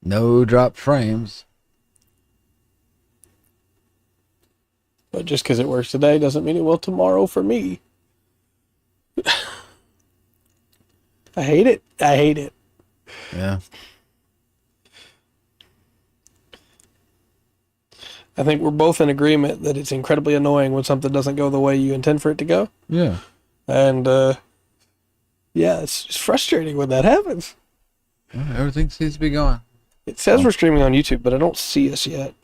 No drop frames. But just because it works today doesn't mean it will tomorrow for me. I hate it. I hate it. Yeah. I think we're both in agreement that it's incredibly annoying when something doesn't go the way you intend for it to go. Yeah. And, yeah, it's just frustrating when that happens. Well, everything seems to be going. It says we're streaming on YouTube, but I don't see us yet.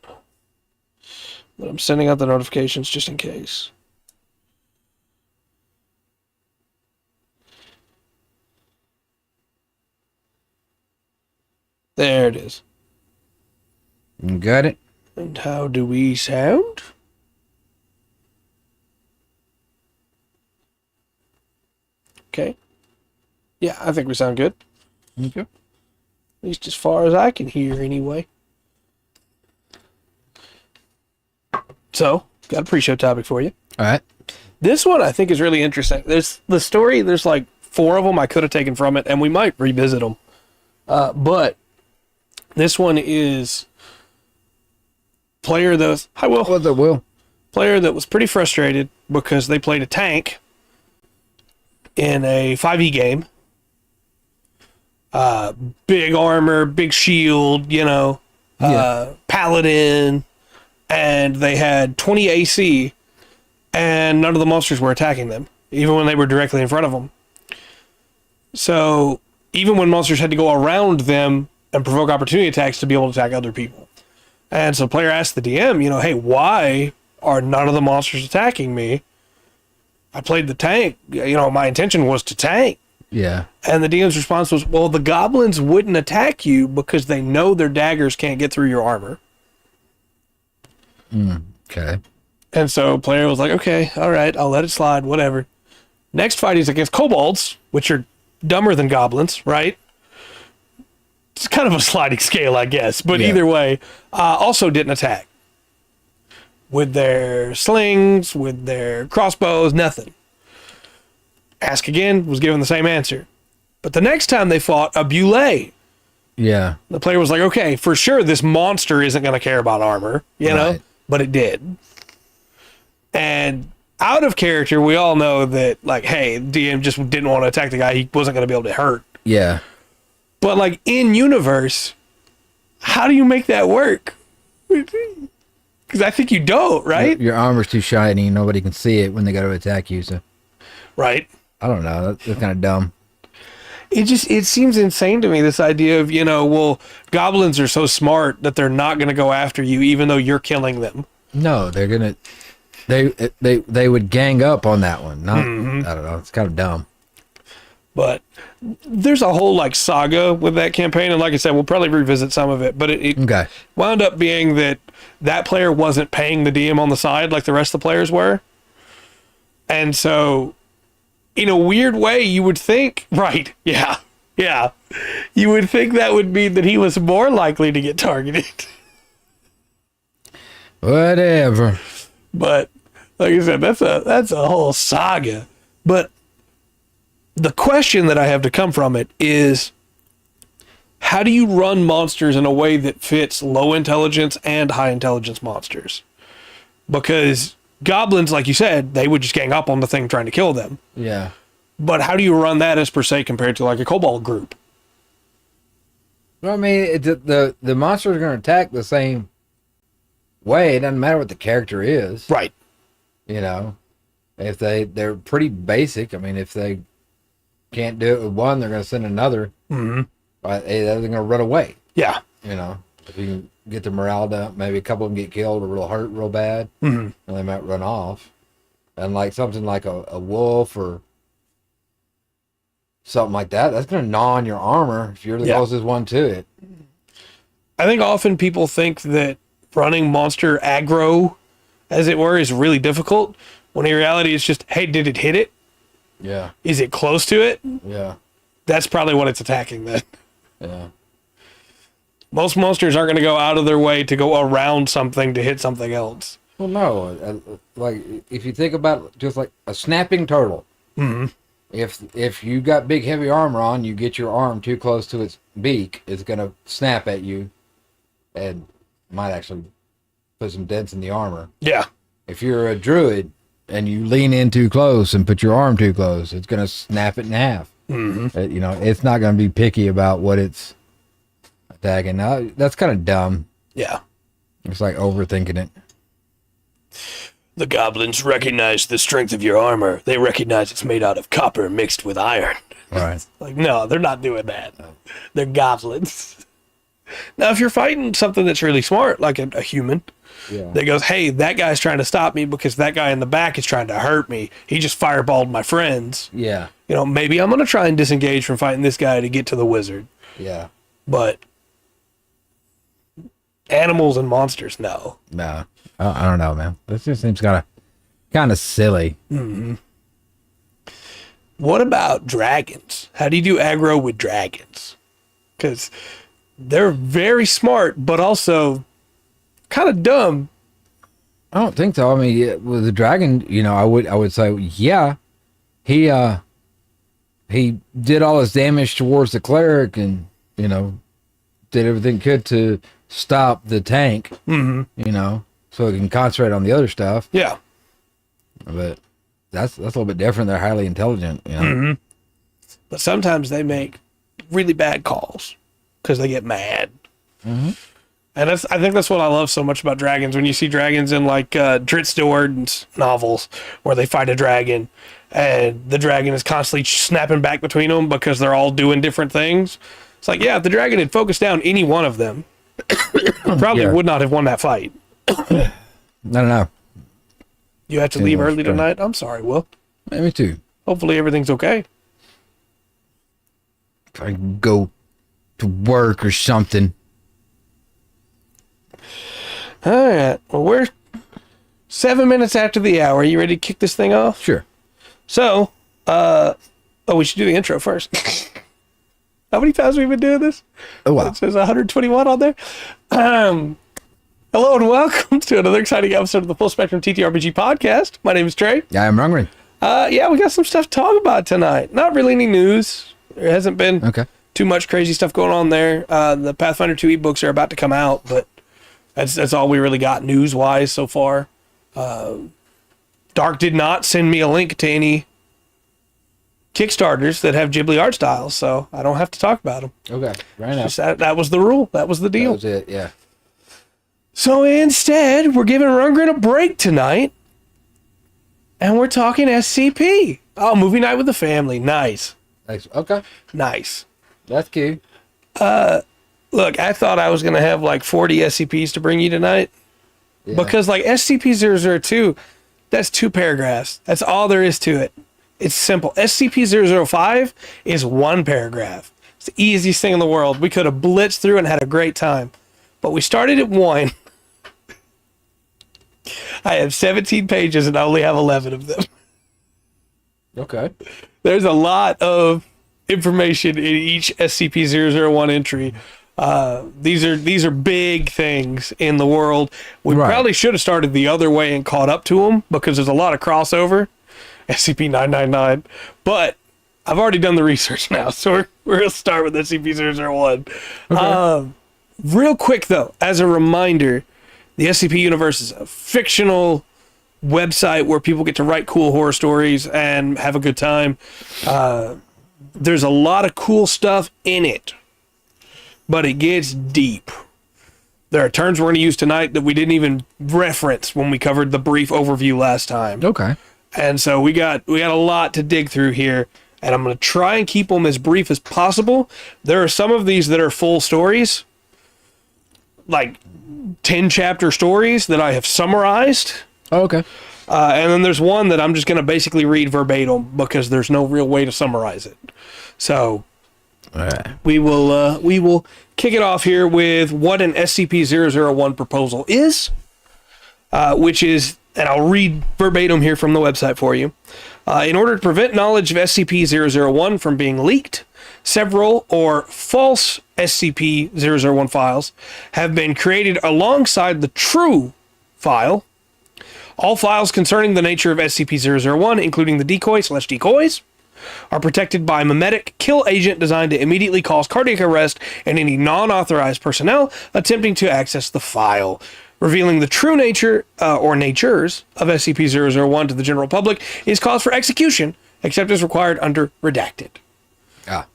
But I'm sending out the notifications just in case. There it is. You got it? And how do we sound? Okay. Yeah, I think we sound good. Okay. At least as far as I can hear, anyway. So, got a pre-show topic for you. All right. This one I think is really interesting. There's the story, there's like 4 of them I could have taken from it, and we might revisit them. But this one is player that was, hi Will. What's up, Will? Player that was pretty frustrated because they played a tank in a 5e game. Big armor, big shield, you know, paladin, and they had 20 AC, and none of the monsters were attacking them, even when they were directly in front of them. So even when monsters had to go around them and provoke opportunity attacks to be able to attack other people. And so the player asked the DM, you know, hey, why are none of the monsters attacking me? I played the tank. You know, my intention was to tank. Yeah. And the DM's response was, well, the goblins wouldn't attack you because they know their daggers can't get through your armor. Okay. And so player was like, okay, all right, I'll let it slide, whatever. Next fight is against kobolds, which are dumber than goblins, right? It's kind of a sliding scale, I guess. But either way, also didn't attack. With their slings, with their crossbows, nothing. Ask again, was given the same answer. But the next time they fought a Bule, Yeah. the player was like, okay, for sure this monster isn't going to care about armor, you know? But it did. And out of character, we all know that, like, hey, DM just didn't want to attack the guy he wasn't going to be able to hurt. Yeah. But, like, in universe, how do you make that work? Because I think you don't, right? Your armor's too shiny. Nobody can see it when they go to attack you. So, Right. I don't know. That's kind of dumb. It seems insane to me, this idea of, you know, well, goblins are so smart that they're not going to go after you even though you're killing them. No, they're gonna. They would gang up on that one. Not. I don't know. It's kind of dumb. But there's a whole, like, saga with that campaign. And like I said, we'll probably revisit some of it. But it Okay. wound up being that player wasn't paying the DM on the side like the rest of the players were. And so, in a weird way, you would think, right, yeah, you would think that would mean that he was more likely to get targeted. Whatever. But like I said, that's a whole saga. But the question that I have to come from it is, how do you run monsters in a way that fits low intelligence and high intelligence monsters? Because goblins, like you said, they would just gang up on the thing trying to kill them. Yeah. But how do you run that as per se compared to like a kobold group? Well, I mean, the monsters are going to attack the same way. It doesn't matter what the character is. Right. You know, if they're pretty basic. I mean, if they can't do it with one, they're going to send another. Mm-hmm. Right? They're going to run away. Yeah. You know, if you can get the morale down, maybe a couple of them get killed or real hurt real bad, and they might run off. And like something like a wolf or something like that, that's going to gnaw on your armor if you're the closest one to it. I think often people think that running monster aggro, as it were, is really difficult, when in reality it's just, hey, did it hit it? Yeah. Is it close to it? Yeah. That's probably what it's attacking then. Yeah. Most monsters aren't going to go out of their way to go around something to hit something else. Well, no. Like, if you think about it, just like a snapping turtle. Mm-hmm. if you got big heavy armor on, you get your arm too close to its beak, it's gonna snap at you, and might actually put some dents in the armor. Yeah. If you're a druid and you lean in too close and put your arm too close, it's gonna snap it in half. Mm-hmm. You know, it's not gonna be picky about what it's attacking. Now, that's kind of dumb. Yeah. It's like overthinking it. The goblins recognize the strength of your armor. They recognize it's made out of copper mixed with iron. Right. Like, no, they're not doing that. They're goblins. Now, if you're fighting something that's really smart, like a human, that goes, hey, that guy's trying to stop me because that guy in the back is trying to hurt me. He just fireballed my friends. Yeah. You know, maybe I'm going to try and disengage from fighting this guy to get to the wizard. Yeah. But animals and monsters, no. No. I don't know, man. This just seems kind of silly. Mm-hmm. What about dragons? How do you do aggro with dragons? Because they're very smart, but also kind of dumb. I don't think so. I mean, with the dragon, you know, I would say, yeah, he did all his damage towards the cleric, and you know, did everything he could to stop the tank. You know, so he can concentrate on the other stuff. Yeah, but that's a little bit different. They're highly intelligent, you know. But sometimes they make really bad calls because they get mad. And I think that's what I love so much about dragons. When you see dragons in like Dritz Do'Urden's novels, where they fight a dragon, and the dragon is constantly snapping back between them because they're all doing different things. It's like, yeah, if the dragon had focused down any one of them, probably would not have won that fight. I don't know. You have to leave early tonight? I'm sorry, Will. Yeah, me too. Hopefully everything's okay. If I can go to work or something. All right. Well, we're 7 minutes after the hour. You ready to kick this thing off? Sure. So, we should do the intro first. How many times have we been doing this? Oh, wow. It says 121 on there. Hello and welcome to another exciting episode of the Full Spectrum TTRPG podcast. My name is Trey. Yeah, I'm hungry. Yeah, we got some stuff to talk about tonight. Not really any news. There hasn't been too much crazy stuff going on there. The Pathfinder 2 ebooks are about to come out, but that's all we really got news-wise so far. Dark did not send me a link to any Kickstarters that have Ghibli art styles, so I don't have to talk about them. Okay, right now. That was the rule. That was the deal. That was it, yeah. So instead, we're giving Rundgren a break tonight, and we're talking SCP. Oh, movie night with the family. Nice. Okay. Nice. That's cute. Look, I thought I was going to have like 40 SCPs to bring you tonight. Yeah. Because like SCP-002, that's 2 paragraphs. That's all there is to it. It's simple. SCP-005 is 1 paragraph. It's the easiest thing in the world. We could have blitzed through and had a great time. But we started at 1. I have 17 pages and I only have 11 of them. Okay. There's a lot of information in each SCP-001 entry. These are big things in the world. We probably should have started the other way and caught up to them because there's a lot of crossover. SCP-999. But I've already done the research now, so we're going to start with SCP-001. Okay. Real quick, though, as a reminder, the SCP universe is a fictional website where people get to write cool horror stories and have a good time. There's a lot of cool stuff in it, but it gets deep. There are terms we're going to use tonight that we didn't even reference when we covered the brief overview last time. Okay. And so we got a lot to dig through here, and I'm going to try and keep them as brief as possible. There are some of these that are full stories, like 10-chapter stories that I have summarized. Oh, okay. And then there's one that I'm just going to basically read verbatim because there's no real way to summarize it. So we will kick it off here with what an SCP-001 proposal is, which is, and I'll read verbatim here from the website for you. In order to prevent knowledge of SCP-001 from being leaked, several or false SCP-001 files have been created alongside the true file. All files concerning the nature of SCP-001, including the decoy/decoys, are protected by a mimetic kill agent designed to immediately cause cardiac arrest in any non-authorized personnel attempting to access the file. Revealing the true nature or natures of SCP-001 to the general public is cause for execution, except as required under redacted.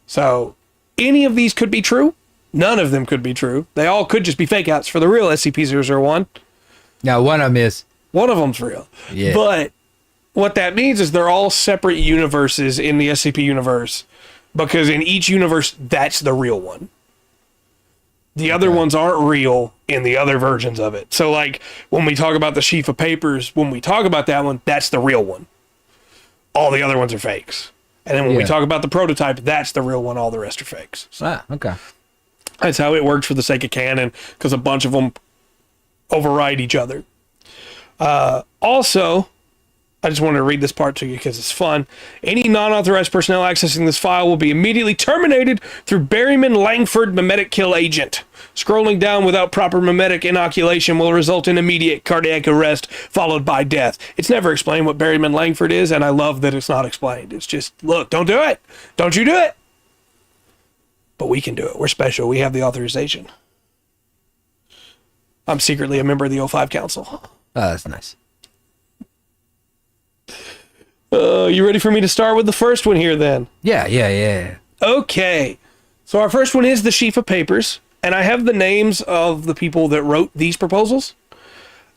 So any of these could be true. None of them could be true. They all could just be fake outs for the real SCP-001. Now, one of them is. One of them's real. Yeah. But what that means is they're all separate universes in the SCP universe, because in each universe, that's the real one. The other ones aren't real in the other versions of it. So, like, when we talk about the sheaf of papers, when we talk about that one, that's the real one. All the other ones are fakes. And then when we talk about the prototype, that's the real one. All the rest are fakes. So Okay. that's how it works for the sake of canon, because a bunch of them override each other. Also, I just wanted to read this part to you because it's fun. Any non-authorized personnel accessing this file will be immediately terminated through Berryman-Langford mimetic kill agent. Scrolling down without proper mimetic inoculation will result in immediate cardiac arrest followed by death. It's never explained what Berryman-Langford is, and I love that it's not explained. It's just, look, don't do it. Don't you do it. But we can do it. We're special. We have the authorization. I'm secretly a member of the O5 Council. Oh, that's nice. You ready for me to start with the first one here then? Yeah. Okay. So our first one is the sheaf of papers, and I have the names of the people that wrote these proposals,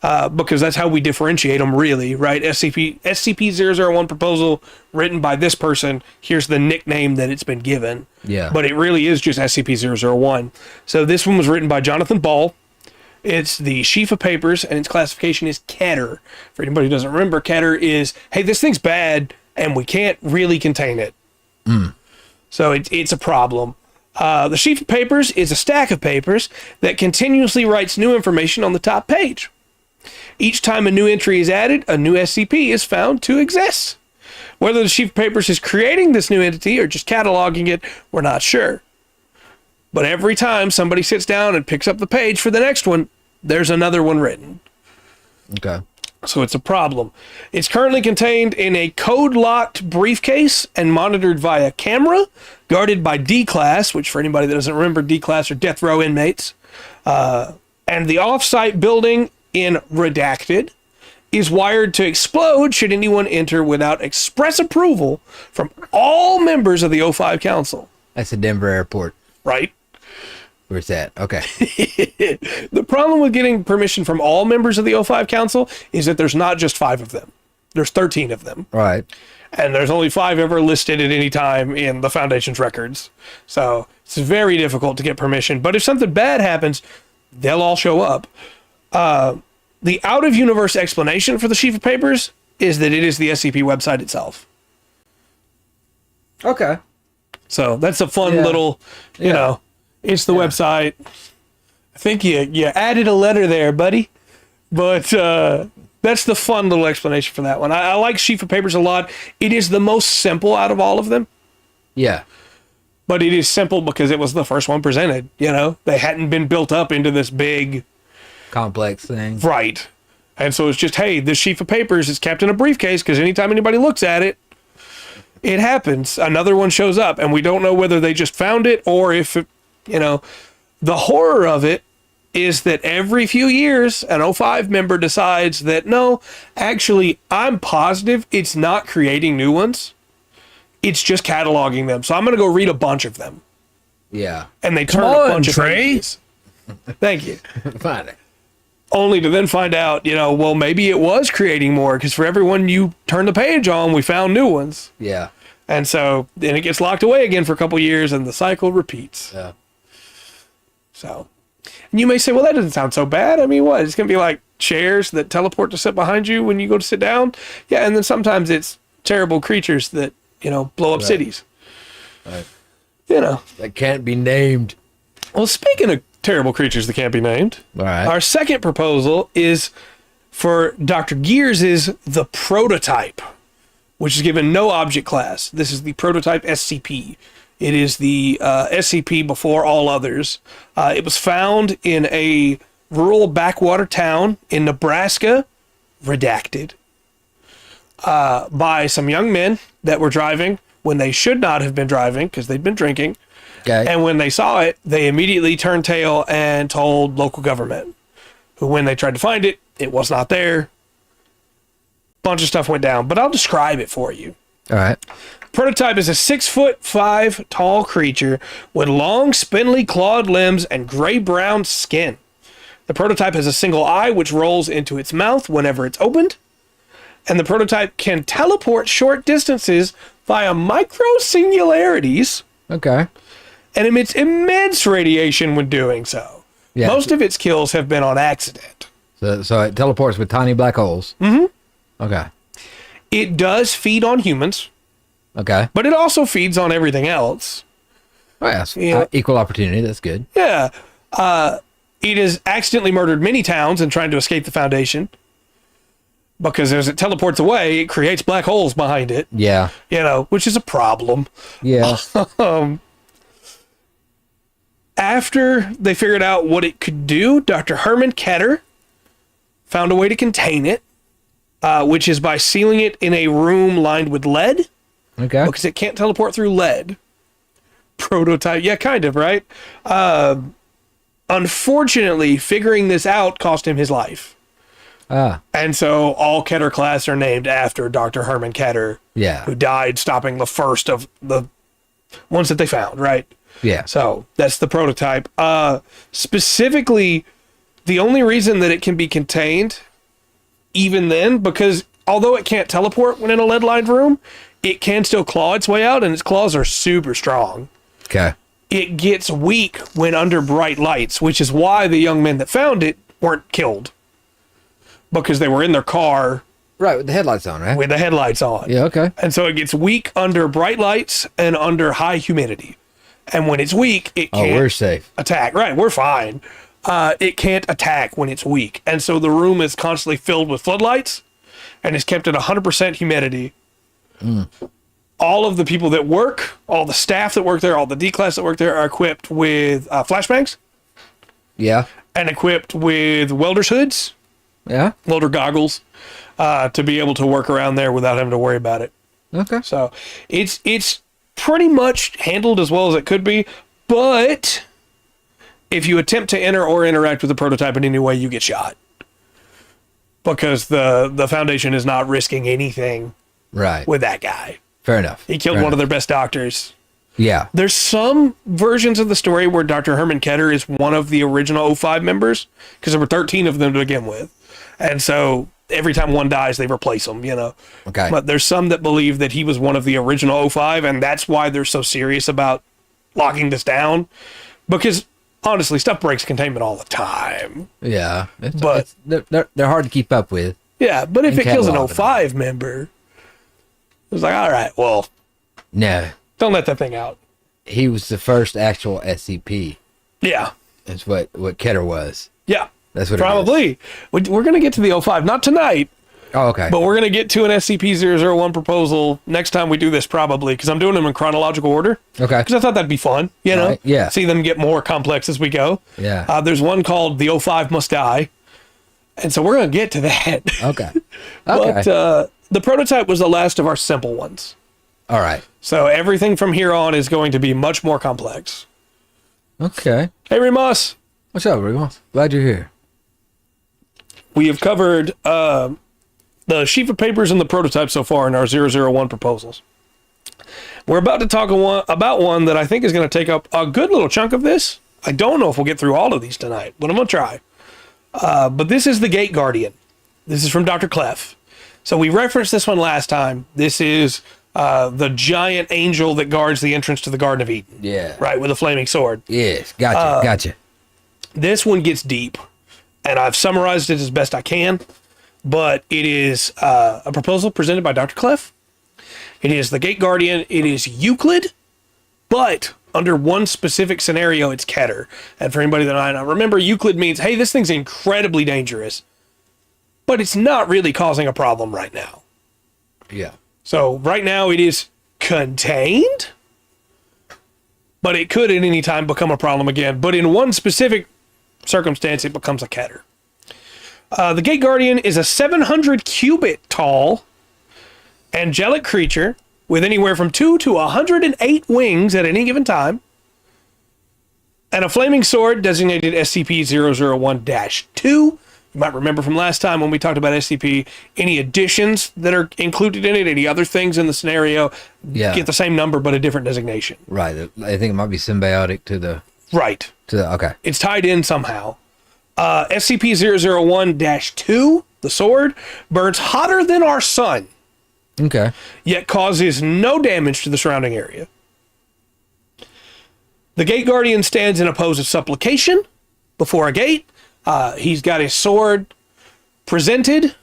because that's how we differentiate them, really, right? SCP-001 proposal written by this person. Here's the nickname that it's been given. Yeah. But it really is just SCP-001. So this one was written by Jonathan Ball. It's the sheaf of papers, and its classification is Keter. For anybody who doesn't remember, Keter is, hey, this thing's bad, and we can't really contain it. So it's a problem. The sheaf of papers is a stack of papers that continuously writes new information on the top page. Each time a new entry is added, a new SCP is found to exist. Whether the sheaf of papers is creating this new entity or just cataloging it, we're not sure. But every time somebody sits down and picks up the page for the next one, there's another one written. Okay. So it's a problem. It's currently contained in a code-locked briefcase and monitored via camera, guarded by D-Class, which for anybody that doesn't remember, D-Class are death row inmates. And the off-site building in Redacted is wired to explode should anyone enter without express approval from all members of the O5 Council. That's the Denver airport. Right? Where's that? Okay. The problem with getting permission from all members of the O5 Council is that there's not just 5 of them. There's 13 of them. Right. And there's only 5 ever listed at any time in the Foundation's records. So it's very difficult to get permission. But if something bad happens, they'll all show up. The out-of-universe explanation for the sheaf of papers is that it is the SCP website itself. Okay. So that's a fun little, you know, it's the website. I think you added a letter there, buddy. But that's the fun little explanation for that one. I like sheaf of papers a lot. It is the most simple out of all of them. Yeah. But it is simple because it was the first one presented, you know? They hadn't been built up into this big... complex thing. Right. And so it's just, hey, this sheaf of papers is kept in a briefcase because anytime anybody looks at it, it happens. Another one shows up, and we don't know whether they just found it or if, you know, the horror of it is that every few years, an O5 member decides that, no, actually, I'm positive it's not creating new ones. It's just cataloging them. So I'm going to go read a bunch of them. Yeah. And they turn a bunch of pages. Thank you. Fine. Only to then find out, you know, well, maybe it was creating more because for every one you turn the page on, we found new ones. Yeah. And so then it gets locked away again for a couple years and the cycle repeats. Yeah. So, and you may say, well, that doesn't sound so bad. I mean, what? It's going to be like chairs that teleport to sit behind you when you go to sit down? Yeah, and then sometimes it's terrible creatures that, you know, blow up cities. Right. You know. That can't be named. Well, speaking of terrible creatures that can't be named, All right. our second proposal is for Dr. Gears' The Prototype, which is given no object class. This is the Prototype SCP. It is the SCP before all others. It was found in a rural backwater town in Nebraska, Redacted, by some young men that were driving when they should not have been driving because they'd been drinking. Okay. And when they saw it, they immediately turned tail and told local government, who, when they tried to find it, it was not there. Bunch of stuff went down, but I'll describe it for you. All right. Prototype is a 6'5" tall creature with long, spindly, clawed limbs and gray-brown skin. The prototype has a single eye which rolls into its mouth whenever it's opened. And the prototype can teleport short distances via micro-singularities. Okay. And emits immense radiation when doing so. Yeah. Most of its kills have been on accident. So it teleports with tiny black holes. Mm-hmm. Okay. It does feed on humans, Okay. but it also feeds on everything else. Oh, yes. Yeah. Equal opportunity. That's good. Yeah. It has accidentally murdered many towns in trying to escape the Foundation. Because as it teleports away, it creates black holes behind it. Yeah. Which is a problem. Yeah. After they figured out what it could do, Dr. Herman Ketter found a way to contain it, which is by sealing it in a room lined with lead, Okay. because it can't teleport through lead. Prototype, yeah, kind of, right? Unfortunately, figuring this out cost him his life. And so all Ketter class are named after Dr. Herman Ketter, Yeah. who died stopping the first of the ones that they found, right? Yeah. So that's the prototype. Specifically, the only reason that it can be contained, even then, because although it can't teleport when in a lead-lined room, it can still claw its way out, and its claws are super strong. Okay. It gets weak when under bright lights, which is why the young men that found it weren't killed. Because they were in their car Right, with the headlights on, right? with the headlights on. Yeah, okay. And so it gets weak under bright lights and under high humidity. And when it's weak, it Oh, can't we're safe. attack. Right, we're fine. It can't attack when it's weak. And so the room is constantly filled with floodlights and is kept at 100% humidity. All of the people that work, all the staff that work there, all the D-class that work there are equipped with flashbangs Yeah. and equipped with welder's hoods, Yeah. welder goggles, to be able to work around there without having to worry about it. Okay. So it's pretty much handled as well as it could be, but if you attempt to enter or interact with the prototype in any way, you get shot. Because the Foundation is not risking anything Right. with that guy. Fair enough. He killed one of their best doctors. Yeah. There's some versions of the story where Dr. Herman Ketter is one of the original O5 members, because there were 13 of them to begin with. And so every time one dies, they replace them, Okay. But there's some that believe that he was one of the original O5, and that's why they're so serious about locking this down. Because, honestly, stuff breaks containment all the time. Yeah. But- they're hard to keep up with. Yeah, but if And it kills an catalog and O5 member, it's like, all right, well, No. don't let that thing out. He was the first actual SCP. Yeah. That's what Ketter was. Yeah. That's what Probably. We're going to get to the O5, not tonight, Oh, okay. but we're going to get to an SCP-001 proposal next time we do this, probably, because I'm doing them in chronological order. Okay. Because I thought that'd be fun, Right, yeah. See them get more complex as we go. Yeah. There's one called The O5 Must Die, and so we're going to get to that. Okay. Okay. But the prototype was the last of our simple ones. All right. So everything from here on is going to be much more complex. Okay. Hey, Remus! What's up, Rigo? Glad you're here. We have covered the sheaf of papers and the prototype so far in our 001 proposals. We're about to talk about one that I think is going to take up a good little chunk of this. I don't know if we'll get through all of these tonight, but I'm going to try. But this is the Gate Guardian. This is from Dr. Clef. So we referenced this one last time. This is the giant angel that guards the entrance to the Garden of Eden. Yeah. Right, with a flaming sword. Yes. Gotcha. This one gets deep, and I've summarized it as best I can, but it is a proposal presented by Dr. Clef. It is the Gate Guardian. It is Euclid, but under one specific scenario, it's Keter. And for anybody that I know, remember, Euclid means, hey, this thing's incredibly dangerous, but it's not really causing a problem right now. Yeah. So right now it is contained, but it could at any time become a problem again. But in one specific circumstance, it becomes a Keter. The Gate Guardian is a 700 cubit tall angelic creature with anywhere from 2 to 108 wings at any given time, and a flaming sword designated SCP-001-2. You might remember from last time when we talked about SCP, any additions that are included in it, any other things in the scenario, get the same number but a different designation. Right. I think it might be symbiotic to the... Right. Okay. It's tied in somehow. SCP-001-2, the sword, burns hotter than our sun. Okay. Yet causes no damage to the surrounding area. The Gate Guardian stands in a pose of supplication before a gate. He's got his sword presented,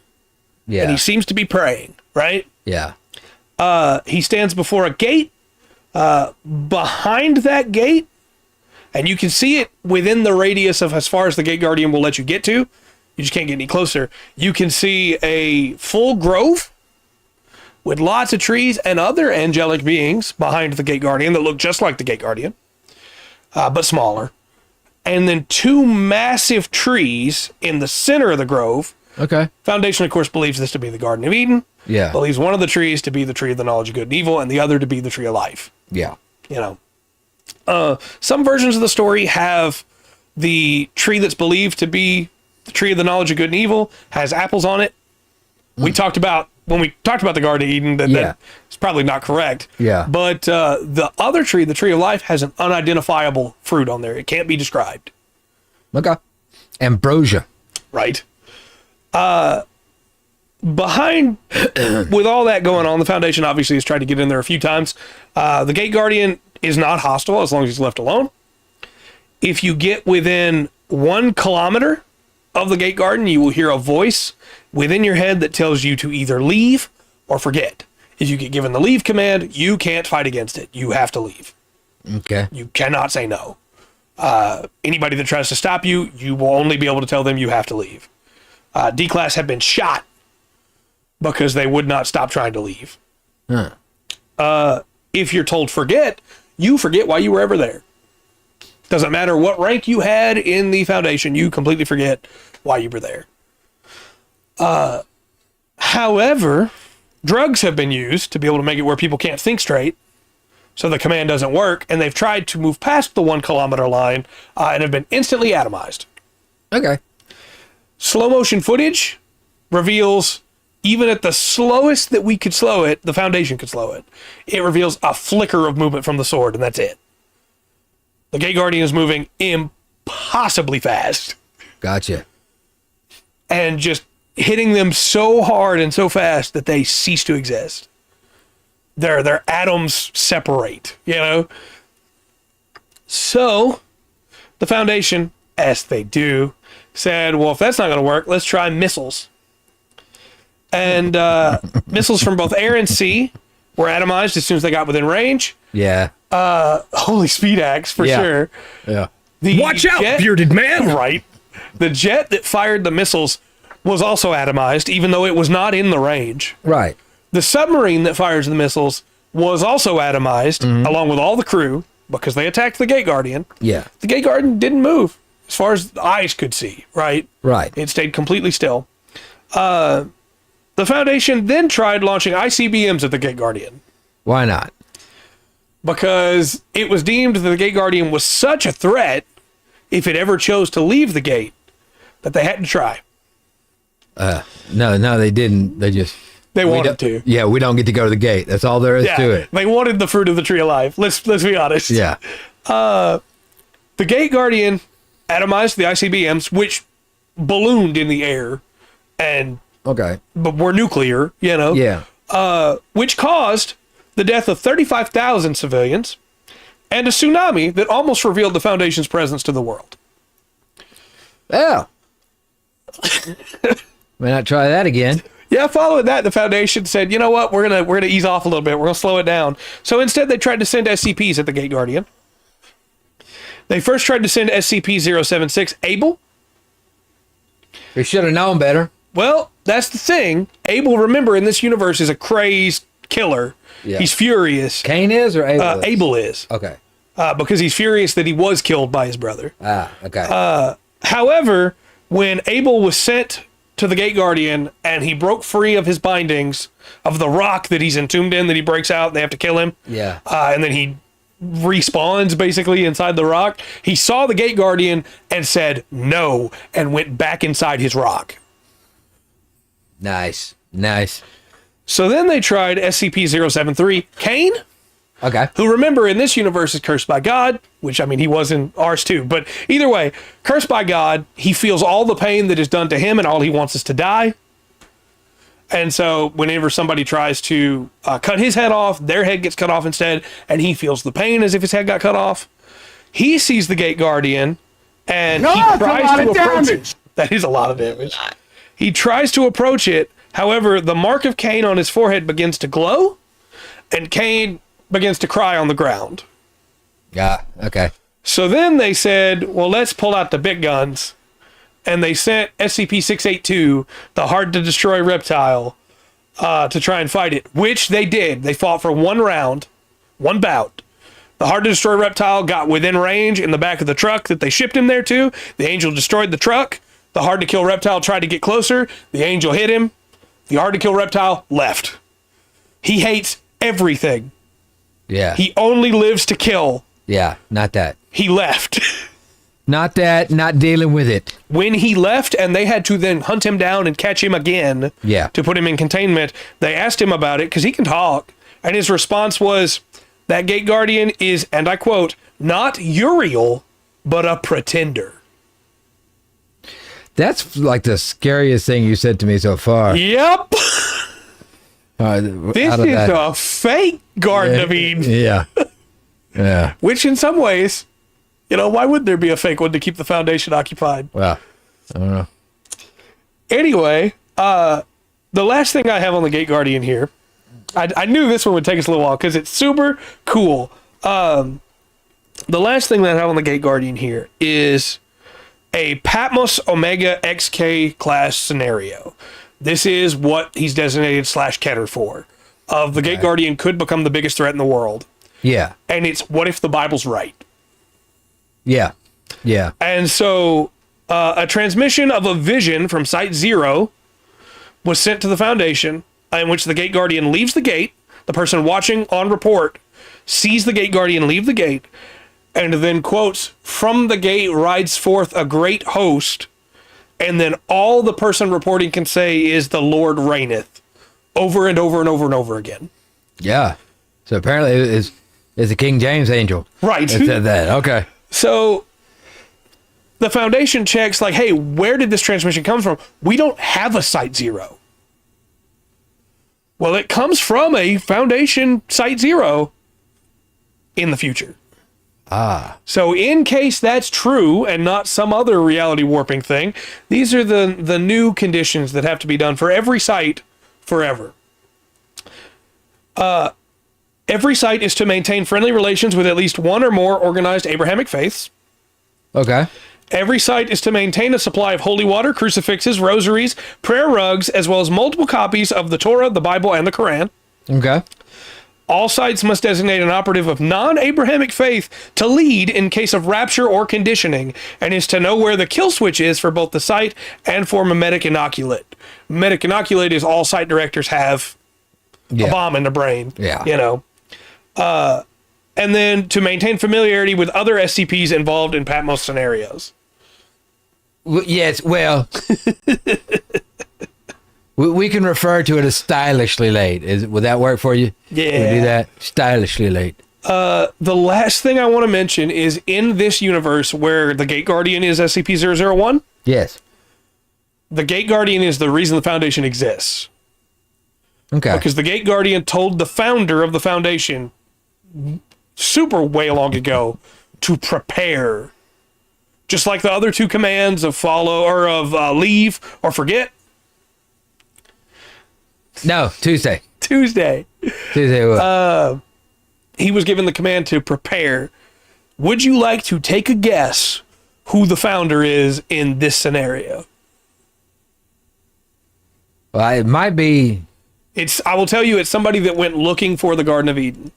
and he seems to be praying, right? Yeah. He stands before a gate. Behind that gate, and you can see it within the radius of as far as the Gate Guardian will let you get to. You just can't get any closer. You can see a full grove with lots of trees and other angelic beings behind the Gate Guardian that look just like the Gate Guardian, but smaller. And then 2 massive trees in the center of the grove. Okay. Foundation, of course, believes this to be the Garden of Eden. Yeah. Believes one of the trees to be the tree of the knowledge of good and evil, and the other to be the tree of life. Yeah. You know. Some versions of the story have the tree that's believed to be the tree of the knowledge of good and evil has apples on it. We talked about, when we talked about the Garden of Eden, that it's probably not correct. Yeah. But the other tree, the tree of life, has an unidentifiable fruit on there. It can't be described. Okay. Ambrosia. Right. Behind, with all that going on, the Foundation obviously has tried to get in there a few times. The Gate Guardian is not hostile as long as he's left alone. If you get within 1 kilometer of the Gate Guardian, you will hear a voice within your head that tells you to either leave or forget. If you get given the leave command, you can't fight against it. You have to leave. Okay. You cannot say no. Anybody that tries to stop you, you will only be able to tell them you have to leave. D-Class have been shot because they would not stop trying to leave. Huh. If you're told forget, you forget why you were ever there. Doesn't matter what rank you had in the Foundation, you completely forget why you were there. However, drugs have been used to be able to make it where people can't think straight, so the command doesn't work, and they've tried to move past the 1 kilometer line and have been instantly atomized. Okay. Slow motion footage reveals, even at the slowest that we could slow it, the Foundation could slow it. It reveals a flicker of movement from the sword, and that's it. The Gate Guardian is moving impossibly fast. Gotcha. And just hitting them so hard and so fast that they cease to exist. Their atoms separate, you know? So, the Foundation, as they do, said, well, if that's not going to work, let's try missiles. And missiles from both air and sea were atomized as soon as they got within range. Yeah. Holy speed axe, for sure. Yeah. The Watch out, jet, bearded man! Right. The jet that fired the missiles was also atomized, even though it was not in the range. Right. The submarine that fires the missiles was also atomized, along with all the crew, because they attacked the Gate Guardian. Yeah. The Gate Guardian didn't move, as far as the eyes could see, right? Right. It stayed completely still. The Foundation then tried launching ICBMs at the Gate Guardian, Why not? because it was deemed that the Gate Guardian was such a threat, if it ever chose to leave the gate, that they had to try. No, they didn't. They wanted to. Yeah, we don't get to go to the gate. That's all there is to it. They wanted the fruit of the tree of life. Let's be honest. Yeah. The Gate Guardian atomized the ICBMs, which ballooned in the air and Okay. but were nuclear, you know. Yeah. Which caused the death of 35,000 civilians and a tsunami that almost revealed the Foundation's presence to the world. Oh. May not try that again. Yeah, following that, the Foundation said, you know what, we're gonna ease off a little bit. We're gonna slow it down. So instead, they tried to send SCPs at the Gate Guardian. They first tried to send SCP-076 Abel. We should have known better. Well, that's the thing. Abel, remember, in this universe, is a crazed killer. Yeah. He's furious. Cain is or Abel? Abel is. Okay. Because he's furious that he was killed by his brother. Okay. However, when Abel was sent to the Gate Guardian, and he broke free of his bindings of the rock that he's entombed in, that he breaks out, and they have to kill him. Yeah. And then he respawns basically inside the rock. He saw the Gate Guardian and said no, and went back inside his rock. Nice. So then they tried SCP-073, Kane, Okay. who, remember, in this universe is cursed by God, which, I mean, he was in ours too. But either way, cursed by God, he feels all the pain that is done to him, and all he wants is to die. And so whenever somebody tries to cut his head off, their head gets cut off instead, and he feels the pain as if his head got cut off. He sees the Gate Guardian, and he tries to approach it. That is a lot of damage. He tries to approach it. However, the mark of Cain on his forehead begins to glow, and Cain begins to cry on the ground. Yeah. Okay. So then they said, well, let's pull out the big guns. And they sent SCP-682, the hard-to-destroy reptile, to try and fight it, which they did. They fought for one round, one bout. The hard-to-destroy reptile got within range in the back of the truck that they shipped him there to. The Angel destroyed the truck. The hard-to-kill reptile tried to get closer. The Angel hit him. The hard-to-kill reptile left. He hates everything. Yeah. He only lives to kill. Yeah. Not that. He left. Not that. Not dealing with it. When he left and they had to then hunt him down and catch him again to put him in containment, they asked him about it because he can talk. And his response was, that Gate Guardian is, and I quote, not Uriel, but a pretender. That's like the scariest thing you said to me so far. Yep. This is a fake Garden of Eden. Yeah. Yeah. Which in some ways, why would there be a fake one to keep the Foundation occupied? Well, I don't know. Anyway, the last thing I have on the Gate Guardian here, I knew this one would take us a little while because it's super cool. The last thing that I have on the Gate Guardian here is a Patmos Omega XK class scenario. This is what he's designated /Keter for. The Gate Guardian could become the biggest threat in the world. Yeah. And it's what if the Bible's right? Yeah. Yeah. And so a transmission of a vision from Site 0 was sent to the Foundation, in which the Gate Guardian leaves the gate. The person watching on report sees the Gate Guardian leave the gate, and then quotes, from the gate rides forth a great host, and then all the person reporting can say is the Lord reigneth, over and over and over and over again. Yeah. So apparently it's a King James angel. Right. That said that. Okay. So the Foundation checks, like, hey, where did this transmission come from? We don't have a Site 0. Well, it comes from a Foundation Site 0 in the future. So in case that's true and not some other reality warping thing, these are the new conditions that have to be done for every site forever. Every site is to maintain friendly relations with at least one or more organized Abrahamic faiths. Okay. Every site is to maintain a supply of holy water, crucifixes, rosaries, prayer rugs, as well as multiple copies of the Torah, the Bible, and the Quran. Okay. All sites must designate an operative of non-Abrahamic faith to lead in case of rapture or conditioning, and is to know where the kill switch is for both the site and form a medic inoculate. Medic inoculate is all site directors have a bomb in the brain. Yeah. And then to maintain familiarity with other SCPs involved in Patmos scenarios. Yes, well, we can refer to it as stylishly late. Would that work for you? Yeah. Can we do that? Stylishly late. The last thing I want to mention is in this universe where the Gate Guardian is SCP-001. Yes. The Gate Guardian is the reason the Foundation exists. Okay. Because the Gate Guardian told the founder of the Foundation super way long ago to prepare. Just like the other two commands of follow or of leave or forget. No, Tuesday. Tuesday. What? He was given the command to prepare. Would you like to take a guess who the founder is in this scenario? Well, it might be. I will tell you, it's somebody that went looking for the Garden of Eden.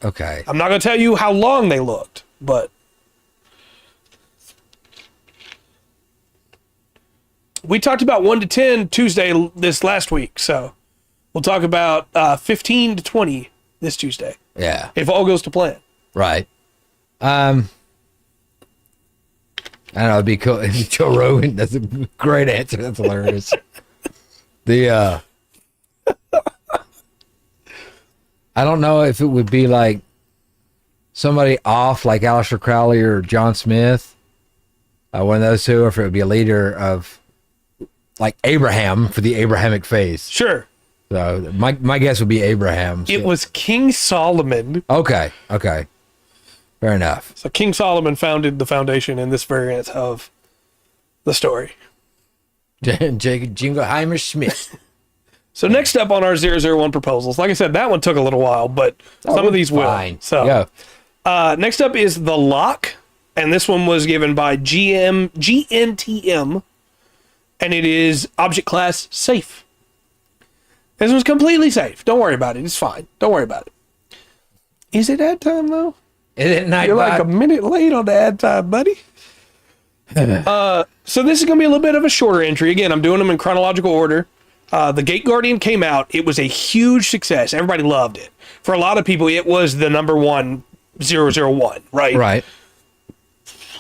Okay. I'm not going to tell you how long they looked, but we talked about 1 to 10 Tuesday this last week, so we'll talk about 15 to 20 this Tuesday. Yeah. If all goes to plan. Right. I don't know, it'd be cool. Joe Rogan, that's a great answer. That's hilarious. I don't know if it would be like somebody off like Aleister Crowley or John Smith, one of those two, or if it would be a leader of like Abraham for the Abrahamic faith. Sure. So my guess would be Abraham. It was King Solomon. Okay. Fair enough. So King Solomon founded the foundation in this variant of the story. Jacob Jingleheimer Schmidt. So next up on our 001 proposals, like I said, that one took a little while, but some of these fine. will. So next up is The Lock, and this one was given by GNTM, and it is object class safe. This one's completely safe. Don't worry about it. It's fine. Don't worry about it. Is it ad time, though? Is it night? You're like a minute late on the ad time, buddy. So this is going to be a little bit of a shorter entry. Again, I'm doing them in chronological order. The Gate Guardian came out. It was a huge success. Everybody loved it. For a lot of people, it was the number one 001, right? Right.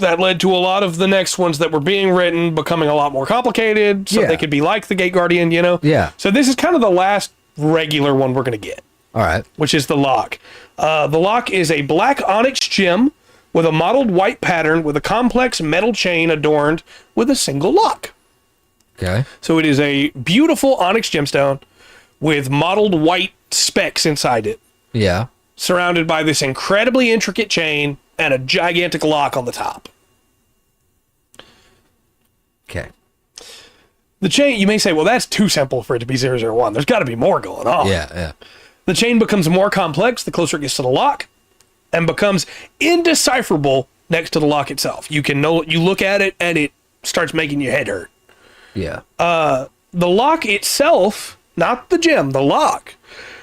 That led to a lot of the next ones that were being written becoming a lot more complicated, so they could be like the Gate Guardian, you know? Yeah. So this is kind of the last regular one we're going to get. All right. Which is the Lock. The Lock is a black onyx gem with a mottled white pattern with a complex metal chain adorned with a single lock. Okay. So it is a beautiful onyx gemstone with mottled white specks inside it. Yeah. Surrounded by this incredibly intricate chain and a gigantic lock on the top. Okay. The chain, you may say, well, that's too simple for it to be 001. There's got to be more going on. Yeah. The chain becomes more complex the closer it gets to the lock and becomes indecipherable next to the lock itself. You look at it and it starts making your head hurt. Yeah. The lock itself, not the gem, the lock,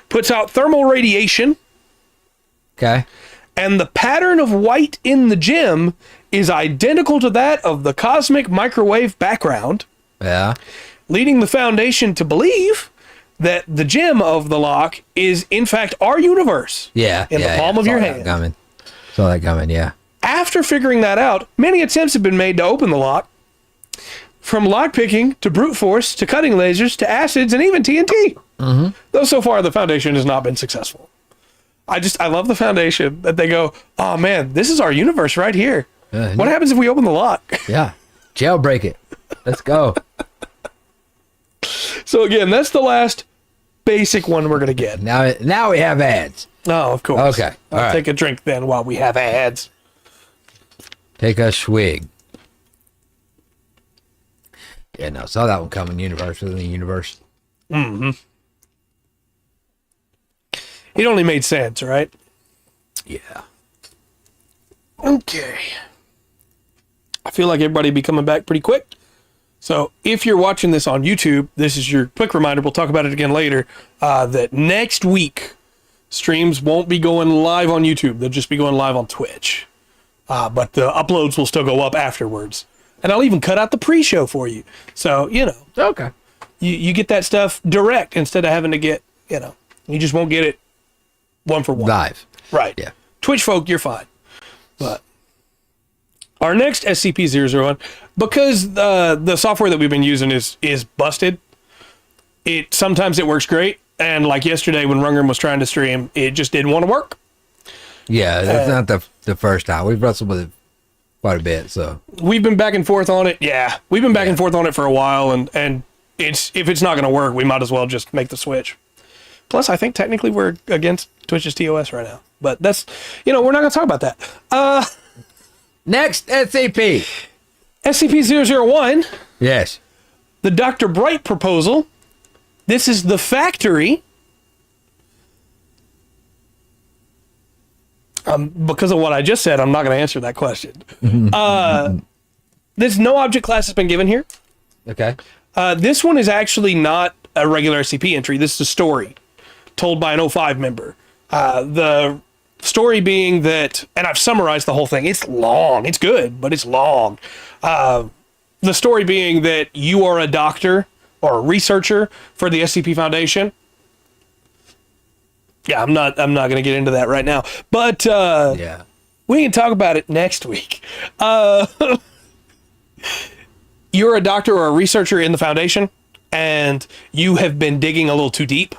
puts out thermal radiation. Okay. And the pattern of white in the gem is identical to that of the cosmic microwave background. Yeah. Leading the Foundation to believe that the gem of the lock is, in fact, our universe. Yeah. In the palm of your hand. Saw that coming, yeah. After figuring that out, many attempts have been made to open the lock. From lockpicking to brute force to cutting lasers to acids and even TNT. Mm-hmm. Though so far the Foundation has not been successful. I love the Foundation that they go, oh man, this is our universe right here. What happens if we open the lock? Yeah. Jailbreak it. Let's go. So again, that's the last basic one we're going to get. Now we have ads. Oh, of course. Okay. I'll take a drink then while we have ads. Take a swig. Yeah, no, saw that one coming. Universe within the universe. Mm-hmm. It only made sense, right? Yeah. Okay. I feel like everybody be coming back pretty quick. So if you're watching this on YouTube, this is your quick reminder. We'll talk about it again later. That next week, streams won't be going live on YouTube. They'll just be going live on Twitch. But the uploads will still go up afterwards. And I'll even cut out the pre-show for you. So, Okay. You get that stuff direct instead of having to get, you just won't get it one for one. Live. Right. Yeah. Twitch folk, you're fine. But our next SCP-001, because the software that we've been using is busted, sometimes it works great. And like yesterday when Rungrim was trying to stream, it just didn't want to work. Yeah, that's not the first time. We've wrestled with it quite a bit, so. We've been back and forth on it. Yeah, we've been back and forth on it for a while, and if it's not going to work, we might as well just make the switch. Plus, I think technically we're against Twitch's TOS right now. But that's, we're not going to talk about that. Next SCP. SCP-001. Yes. The Dr. Bright proposal. This is the factory. Because of what I just said, I'm not going to answer that question. There's no object class has been given here. Okay. This one is actually not a regular SCP entry. This is a story told by an 05 member. The story being that, and I've summarized the whole thing. It's long. It's good, but it's long. The story being that you are a doctor or a researcher for the SCP Foundation. Yeah, I'm not going to get into that right now, but Yeah. we can talk about it next week. You're a doctor or a researcher in the Foundation, and you have been digging a little too deep.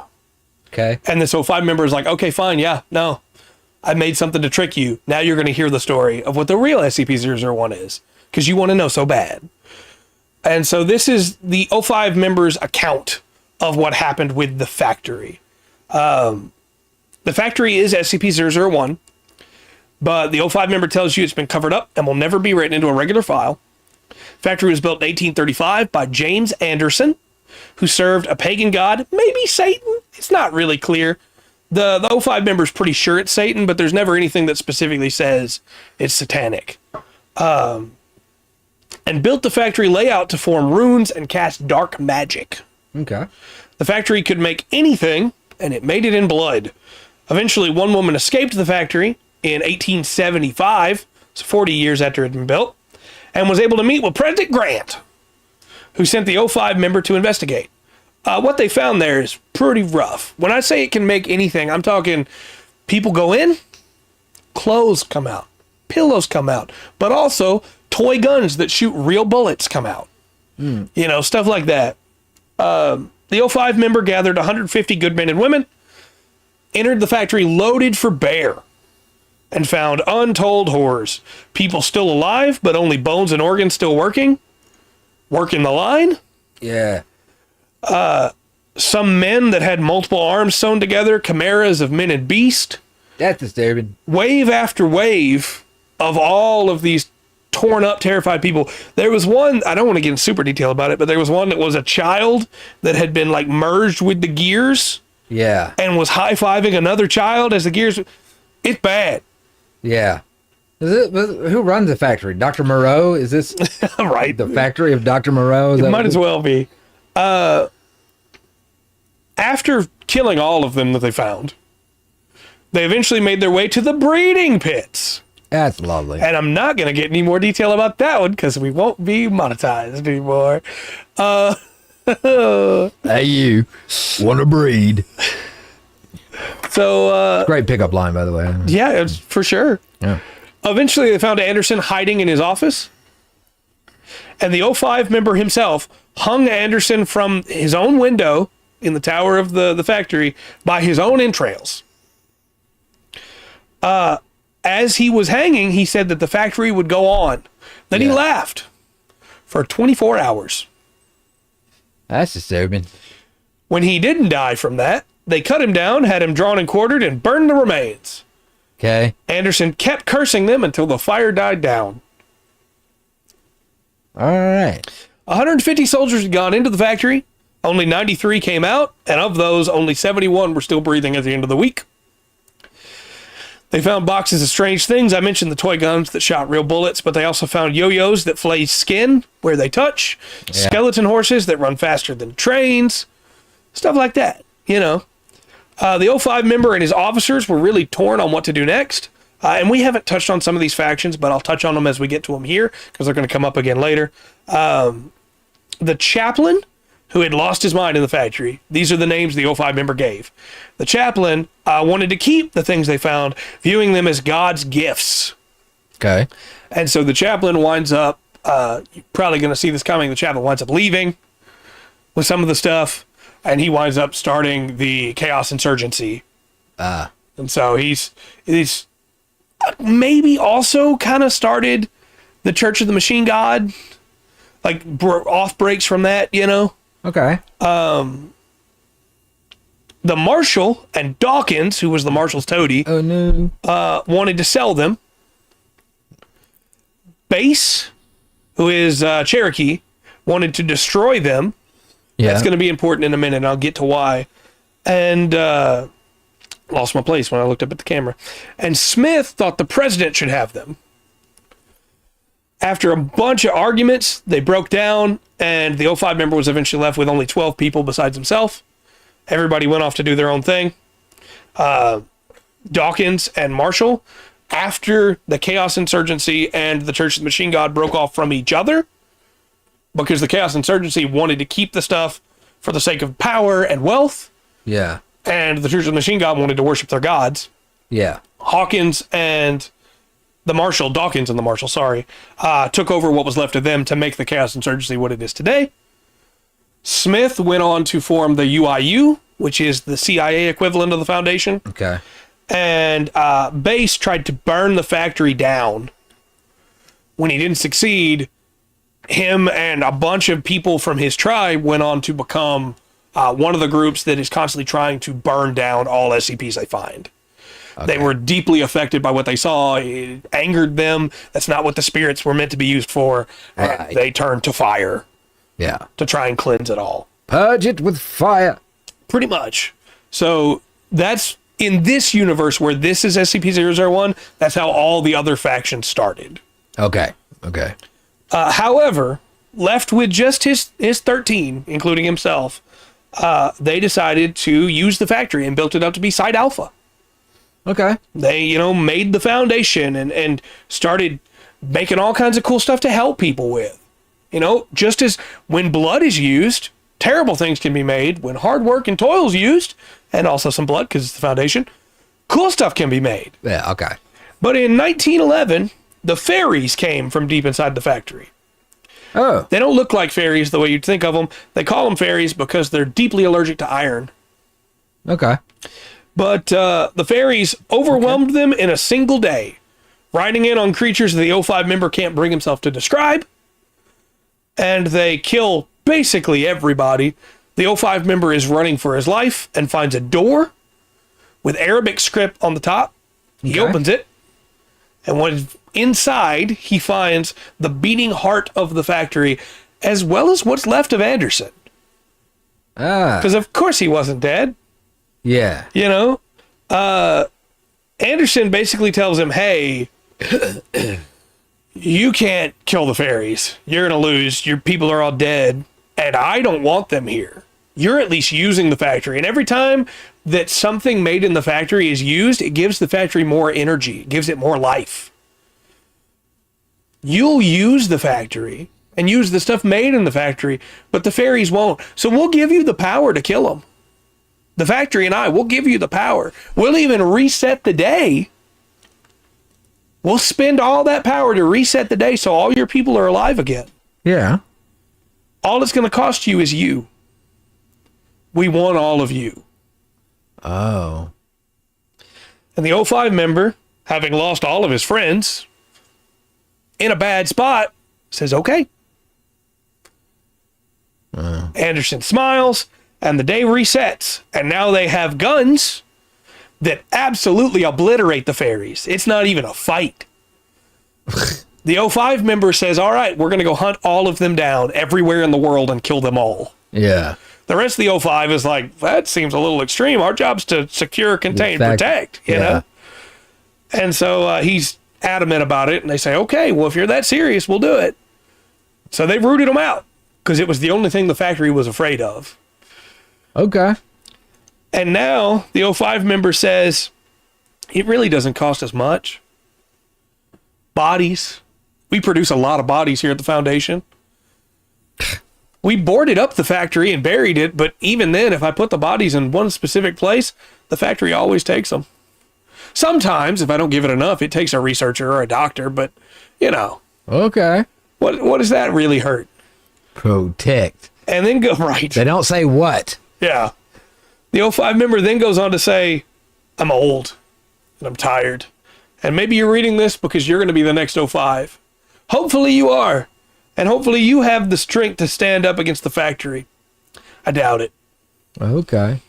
Okay. And this O5 member is like, okay, fine, yeah, no, I made something to trick you. Now you're going to hear the story of what the real SCP-001 is, because you want to know so bad. And so this is the O5 member's account of what happened with the factory. The factory is SCP-001, but the O5 member tells you it's been covered up and will never be written into a regular file. Factory was built in 1835 by James Anderson, who served a pagan god, maybe Satan. It's not really clear. The O5 member is pretty sure it's Satan, but there's never anything that specifically says it's satanic. And built the factory layout to form runes and cast dark magic. Okay. The factory could make anything, and it made it in blood. Eventually, one woman escaped the factory in 1875, so 40 years after it had been built, and was able to meet with President Grant, who sent the O5 member to investigate. What they found there is pretty rough. When I say it can make anything, I'm talking people go in, clothes come out, pillows come out, but also toy guns that shoot real bullets come out. You know, stuff like that. The O5 member gathered 150 good men and women, entered the factory loaded for bear, and found untold horrors. People still alive, but only bones and organs still working the line. Yeah. Some men that had multiple arms sewn together, chimeras of men and beast. That's disturbing. Wave after wave of all of these torn up, terrified people. There was one, I don't want to get in super detail about it, but there was one that was a child that had been like merged with the gears. Yeah. And was high-fiving another child as the gears. It's bad. Yeah. Who runs the factory? Dr. Moreau? Is this right? the factory of Dr. Moreau? It might as well be. After killing all of them that they found, they eventually made their way to the breeding pits. That's lovely. And I'm not going to get any more detail about that one because we won't be monetized anymore. Hey, you want to breed? So, great pickup line, by the way. yeah, it's for sure. Yeah. Eventually, they found Anderson hiding in his office. And the O5 member himself hung Anderson from his own window in the tower of the factory by his own entrails. As he was hanging, he said that the factory would go on. Then he laughed for 24 hours. That's disturbing. When he didn't die from that, they cut him down, had him drawn and quartered, and burned the remains. Okay. Anderson kept cursing them until the fire died down. All right. 150 soldiers had gone into the factory. Only 93 came out, and of those, only 71 were still breathing at the end of the week. They found boxes of strange things. I mentioned the toy guns that shot real bullets, but they also found yo-yos that flay skin where they touch, skeleton horses that run faster than trains, stuff like that, you know. The O5 member and his officers were really torn on what to do next. And we haven't touched on some of these factions, but I'll touch on them as we get to them here because they're going to come up again later. The chaplain, who had lost his mind in the factory, these are the names the O5 member gave. The chaplain wanted to keep the things they found, viewing them as God's gifts. Okay. And so the chaplain winds up, you're probably going to see this coming, the chaplain winds up leaving with some of the stuff, and he winds up starting the Chaos Insurgency. And so he's maybe also kind of started the Church of the Machine God, like off breaks from that, you know? Okay. The Marshal and Dawkins, who was the Marshal's toady, Oh, no. wanted to sell them. Base, who is Cherokee, wanted to destroy them. Yeah. That's going to be important in a minute, and I'll get to why. And lost my place when I looked up at the camera. And Smith thought the president should have them. After a bunch of arguments, they broke down, and the O5 member was eventually left with only 12 people besides himself. Everybody went off to do their own thing. Dawkins and Marshall, after the Chaos Insurgency and the Church of the Machine God broke off from each other, because the Chaos Insurgency wanted to keep the stuff for the sake of power and wealth, Yeah. and the Church of the Machine God wanted to worship their gods. Yeah. Dawkins and the Marshal, took over what was left of them to make the Chaos Insurgency what it is today. Smith went on to form the UIU, which is the CIA equivalent of the Foundation. Okay. And Base tried to burn the factory down. When he didn't succeed, him and a bunch of people from his tribe went on to become one of the groups that is constantly trying to burn down all SCPs they find. Okay. They were deeply affected by what they saw. It angered them. That's not what the spirits were meant to be used for. Right. They turned to fire. Yeah. To try and cleanse it all. Purge it with fire. Pretty much. So that's in this universe where this is SCP-001. That's how all the other factions started. Okay. Okay. However, left with just his 13, including himself, they decided to use the factory and built it up to be Site Alpha. Okay. They, made the Foundation and started making all kinds of cool stuff to help people with. Just as when blood is used, terrible things can be made. When hard work and toil is used, and also some blood because it's the Foundation, cool stuff can be made. Yeah, okay. But in 1911, the fairies came from deep inside the factory. Oh. They don't look like fairies the way you'd think of them. They call them fairies because they're deeply allergic to iron. Okay. But the fairies overwhelmed them in a single day, riding in on creatures the O5 member can't bring himself to describe. And they kill basically everybody. The O5 member is running for his life and finds a door with Arabic script on the top. He opens it. And when inside, he finds the beating heart of the factory, as well as what's left of Anderson. Because of course he wasn't dead. Yeah. Anderson basically tells him, hey, you can't kill the fairies. You're going to lose. Your people are all dead. And I don't want them here. You're at least using the factory. And every time that something made in the factory is used, it gives the factory more energy. It gives it more life. You'll use the factory and use the stuff made in the factory, but the fairies won't. So we'll give you the power to kill them. The factory and I will give you the power. We'll even reset the day. We'll spend all that power to reset the day so all your people are alive again. Yeah. All it's going to cost you is you. We want all of you. Oh. And the O5 member, having lost all of his friends, in a bad spot, says, okay. Anderson smiles, and the day resets. And now they have guns that absolutely obliterate the fairies. It's not even a fight. The O5 member says, all right, we're going to go hunt all of them down everywhere in the world and kill them all. Yeah. The rest of the O5 is like, that seems a little extreme. Our job's to secure, contain, protect, you know? And so he's adamant about it, and they say, okay, well, if you're that serious, we'll do it. So they rooted him out because it was the only thing the factory was afraid of. Okay. And now the O5 member says, it really doesn't cost us much. Bodies. We produce a lot of bodies here at the Foundation. We boarded up the factory and buried it, but even then, if I put the bodies in one specific place, the factory always takes them. Sometimes, if I don't give it enough, it takes a researcher or a doctor, but, you know. Okay. What does that really hurt? Protect. And then go, right. They don't say what. Yeah. The O5 member then goes on to say, I'm old and I'm tired. And maybe you're reading this because you're going to be the next O5. Hopefully you are. And hopefully you have the strength to stand up against the factory. I doubt it. Okay.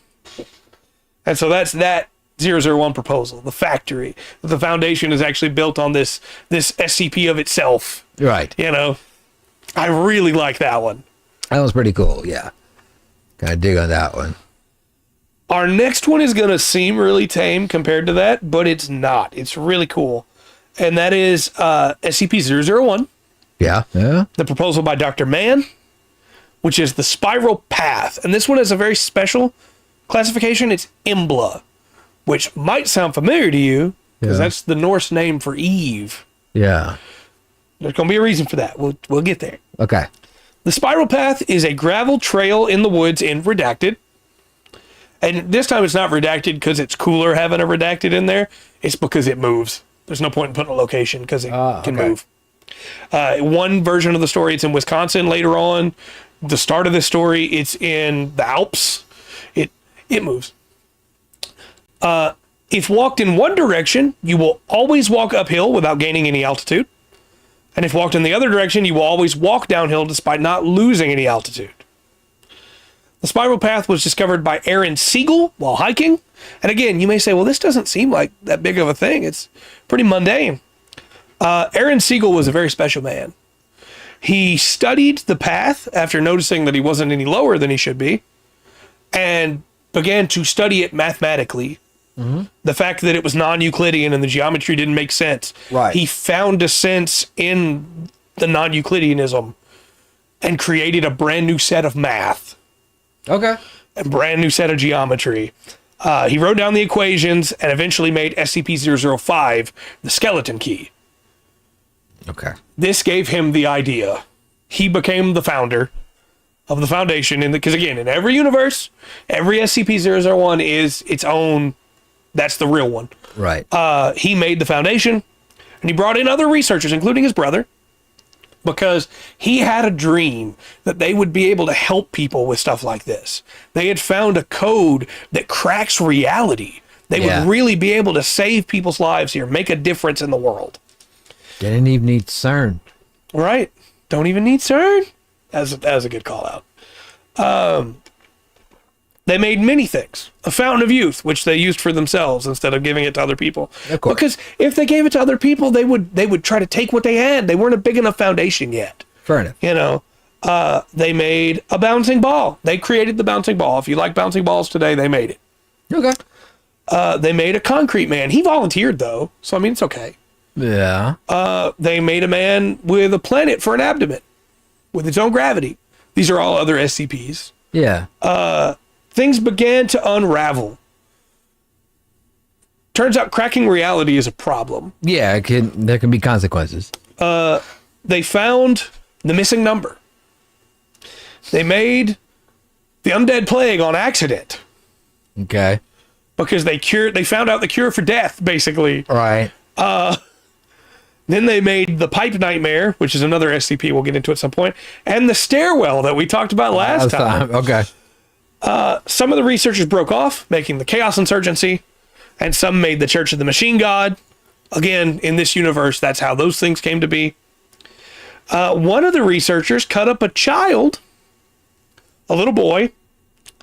And so that's that 001 proposal, the factory. The Foundation is actually built on this SCP of itself. Right. You know, I really like that one. That was pretty cool, yeah. Gotta dig on that one. Our next one is going to seem really tame compared to that, but it's not. It's really cool. And that is SCP-001. Yeah. Yeah. The proposal by Dr. Mann, which is the Spiral Path. And this one has a very special classification. It's Imbla, which might sound familiar to you because that's the Norse name for Eve. Yeah. There's going to be a reason for that. We'll get there. Okay. The spiral path is a gravel trail in the woods in Redacted. And this time it's not redacted because it's cooler having a redacted in there. It's because it moves. There's no point in putting a location because it can move. One version of the story, it's in Wisconsin later on. The start of this story, it's in the Alps. It moves. If walked in one direction, you will always walk uphill without gaining any altitude. And if walked in the other direction, you will always walk downhill despite not losing any altitude. The spiral path was discovered by Aaron Siegel while hiking. And again, you may say, well, this doesn't seem like that big of a thing. It's pretty mundane. Aaron Siegel was a very special man. He studied the path after noticing that he wasn't any lower than he should be and began to study it mathematically. Mm-hmm. The fact that it was non-Euclidean and the geometry didn't make sense. Right. He found a sense in the non-Euclideanism and created a brand new set of math. Okay. A brand new set of geometry. He wrote down the equations and eventually made SCP-005 the skeleton key. Okay. This gave him the idea. He became the founder of the Foundation. Because again, in every universe, every SCP-001 is its own. That's the real one. Right. He made the Foundation, and he brought in other researchers, including his brother, because he had a dream that they would be able to help people with stuff like this. They had found a code that cracks reality. They would really be able to save people's lives here, make a difference in the world. They didn't even need CERN. Right. Don't even need CERN. That's a good call out. They made many things. A fountain of youth, which they used for themselves instead of giving it to other people. Of course. Because if they gave it to other people, they would try to take what they had. They weren't a big enough foundation yet. Fair enough. You know, they made a bouncing ball. They created the bouncing ball. If you like bouncing balls today, they made it. Okay. They made a concrete man. He volunteered though, so I mean it's okay. Yeah. They made a man with a planet for an abdomen, with its own gravity. These are all other SCPs. Yeah. Things began to unravel. Turns out cracking reality is a problem. Yeah, there can be consequences. They found the missing number. They made the undead plague on accident. Okay. Because they found out the cure for death, basically. Right. Then they made the pipe nightmare, which is another SCP we'll get into at some point, and the stairwell that we talked about last time. Okay. Some of the researchers broke off, making the Chaos Insurgency, and some made the Church of the Machine God. Again, in this universe, that's how those things came to be. One of the researchers cut up a child, a little boy,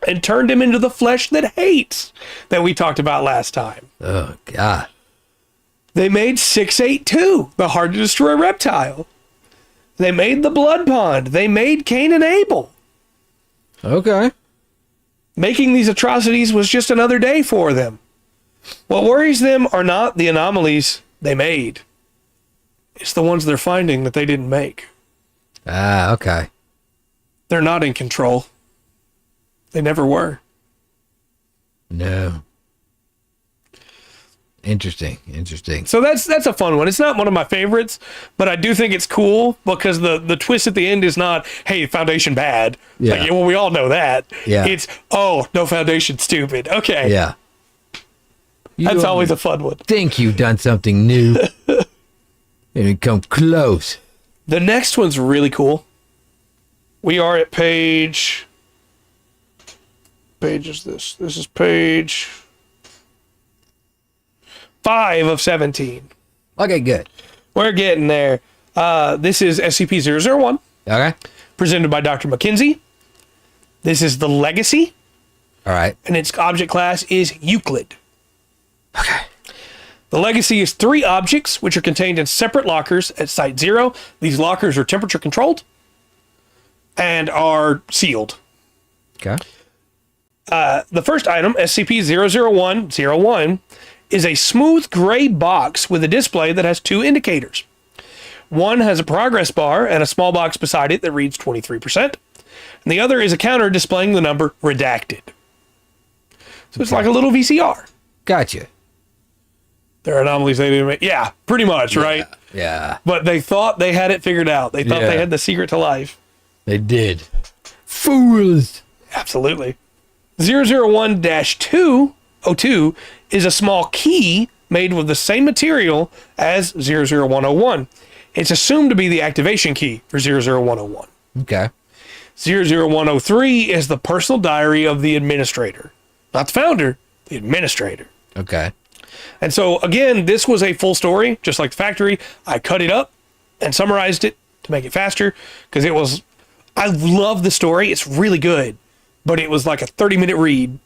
and turned him into the flesh that hates that we talked about last time. Oh, God. They made 682, the hard-to-destroy reptile. They made the Blood Pond. They made Cain and Abel. Okay. Making these atrocities was just another day for them. What worries them are not the anomalies they made. It's the ones they're finding that they didn't make. Ah, okay. They're not in control. They never were. No. Interesting. So that's a fun one. It's not one of my favorites, but I do think it's cool because the twist at the end is not, hey, Foundation bad. Yeah. Like, well, we all know that. Yeah. It's, oh, no, Foundation stupid. Okay. Yeah. That's always a fun one. Think you've done something new. And come close. The next one's really cool. We are at page is this? This is page 5 of 17. Okay, good. We're getting there. This is SCP-001. Okay. Presented by Dr. McKenzie. This is the Legacy. All right. And its object class is Euclid. Okay. The Legacy is 3 objects, which are contained in separate lockers at Site 0. These lockers are temperature controlled and are sealed. Okay. The first item, SCP-001-01, is a smooth gray box with a display that has 2 indicators. One has a progress bar and a small box beside it that reads 23%. And the other is a counter displaying the number redacted. So it's like a little VCR. Gotcha. There are anomalies they didn't make. Yeah, pretty much, right? Yeah. But they thought they had it figured out. They thought they had the secret to life. They did. Fools. Absolutely. 001-202 is a small key made with the same material as 00101. It's assumed to be the activation key for 00101. Okay. 00103 is the personal diary of the administrator. Not the founder, the administrator. Okay. And so, again, this was a full story, just like the factory. I cut it up and summarized it to make it faster because I love the story. It's really good, but it was like a 30-minute read. And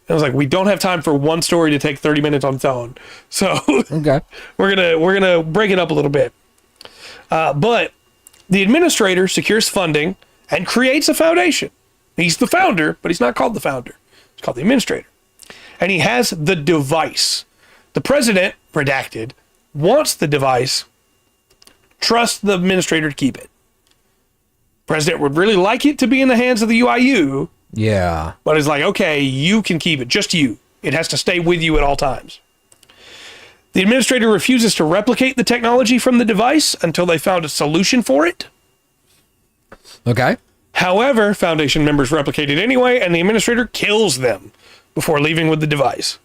I was like, we don't have time for one story to take 30 minutes on its own. So Okay. we're gonna break it up a little bit. But the administrator secures funding and creates a foundation. He's the founder, but he's not called the founder. He's called the administrator. And he has the device. The president, redacted, wants the device, trusts the administrator to keep it. President would really like it to be in the hands of the UIU, Yeah. but it's like, okay, you can keep it, just you. It has to stay with you at all times. The administrator refuses to replicate the technology from the device until they found a solution for it. Okay. However, Foundation members replicate it anyway, and the administrator kills them before leaving with the device.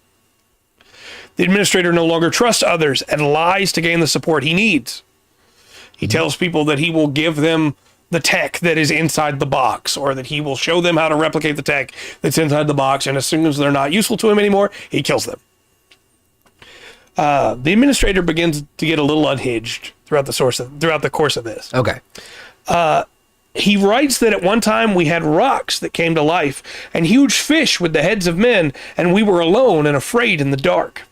The administrator no longer trusts others and lies to gain the support he needs. He tells people that he will give them the tech that is inside the box, or that he will show them how to replicate the tech that's inside the box, and as soon as they're not useful to him anymore, he kills them. The administrator begins to get a little unhinged throughout the course of this. Okay. He writes that at one time we had rocks that came to life and huge fish with the heads of men, and we were alone and afraid in the dark.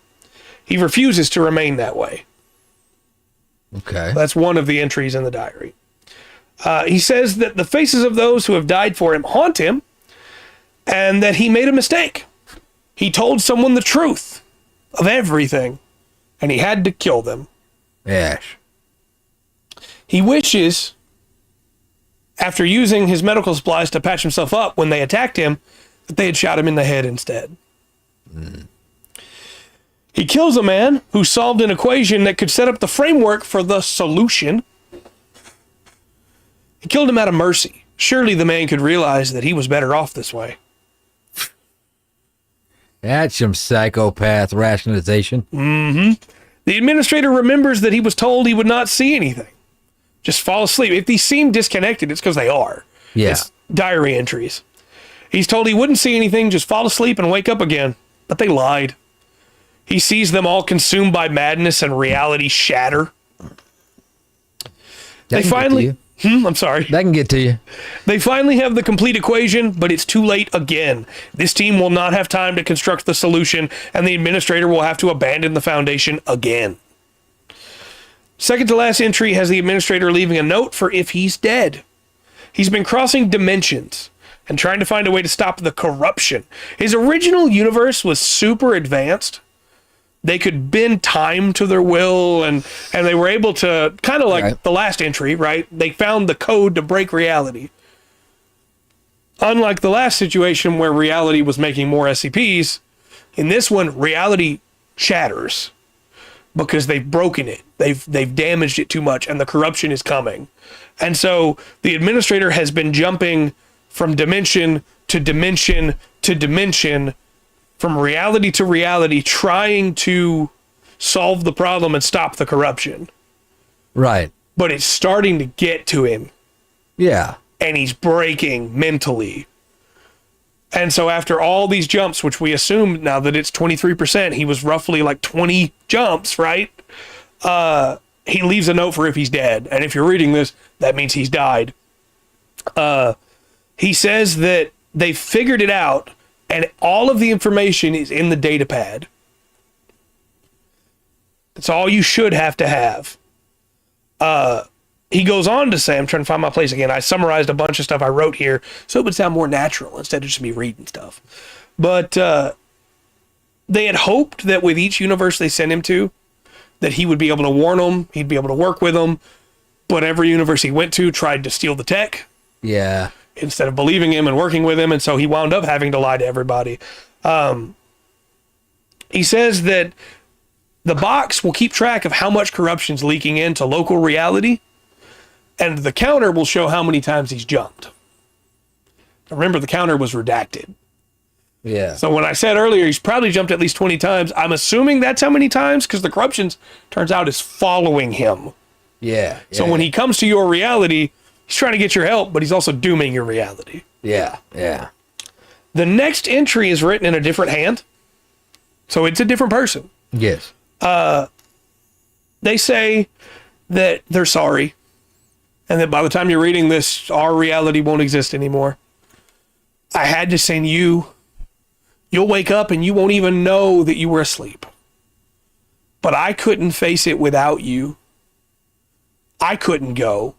He refuses to remain that way. Okay. That's one of the entries in the diary. He says that the faces of those who have died for him haunt him, and that he made a mistake. He told someone the truth of everything, and he had to kill them. Yes. He wishes, after using his medical supplies to patch himself up when they attacked him, that they had shot him in the head instead. He kills a man who solved an equation that could set up the framework for the solution. He killed him out of mercy. Surely the man could realize that he was better off this way. That's some psychopath rationalization. The administrator remembers that he was told he would not see anything. Just fall asleep. If these seem disconnected, it's because they are. Yeah. It's diary entries. He's told he wouldn't see anything, just fall asleep and wake up again. But they lied. He sees them all consumed by madness and reality shatter. They finally... I'm sorry. That can get to you. They finally have the complete equation, but it's too late again. This team will not have time to construct the solution, and the administrator will have to abandon the foundation again. Second to last entry has the administrator leaving a note for if he's dead. He's been crossing dimensions and trying to find a way to stop the corruption. His original universe was super advanced. They could bend time to their will, and they were able to, kind of like the last entry, right? They found the code to break reality. Unlike the last situation where reality was making more SCPs, in this one, reality shatters because they've broken it. They've damaged it too much, and the corruption is coming. And so the administrator has been jumping from dimension to dimension to dimension, from reality to reality, trying to solve the problem and stop the corruption. Right. But it's starting to get to him. Yeah. And he's breaking mentally. And so after all these jumps, which we assume now that it's 23%, he was roughly like 20 jumps, right? He leaves a note for if he's dead. And if you're reading this, that means he's died. He says that they figured it out, and all of the information is in the data pad. That's all you should have to have. He goes on to say, I'm trying to find my place again. I summarized a bunch of stuff I wrote here so it would sound more natural instead of just me reading stuff. But they had hoped that with each universe they sent him to, that he would be able to warn them, he'd be able to work with them. But every universe he went to tried to steal the tech. Yeah. Instead of believing him and working with him, and so he wound up having to lie to everybody. He says that the box will keep track of how much corruption's leaking into local reality, And the counter will show how many times he's jumped. Remember, the counter was redacted. Yeah. So when I said earlier he's probably jumped at least 20 times, I'm assuming that's how many times, because the corruptions, turns out, is following him. Yeah. So when he comes to your reality, he's trying to get your help, but he's also dooming your reality. Yeah. Yeah. The next entry is written in a different hand. So it's a different person. Yes. They say that they're sorry, and that by the time you're reading this, our reality won't exist anymore. I had to send you. You'll wake up and you won't even know that you were asleep. But I couldn't face it without you. I couldn't go.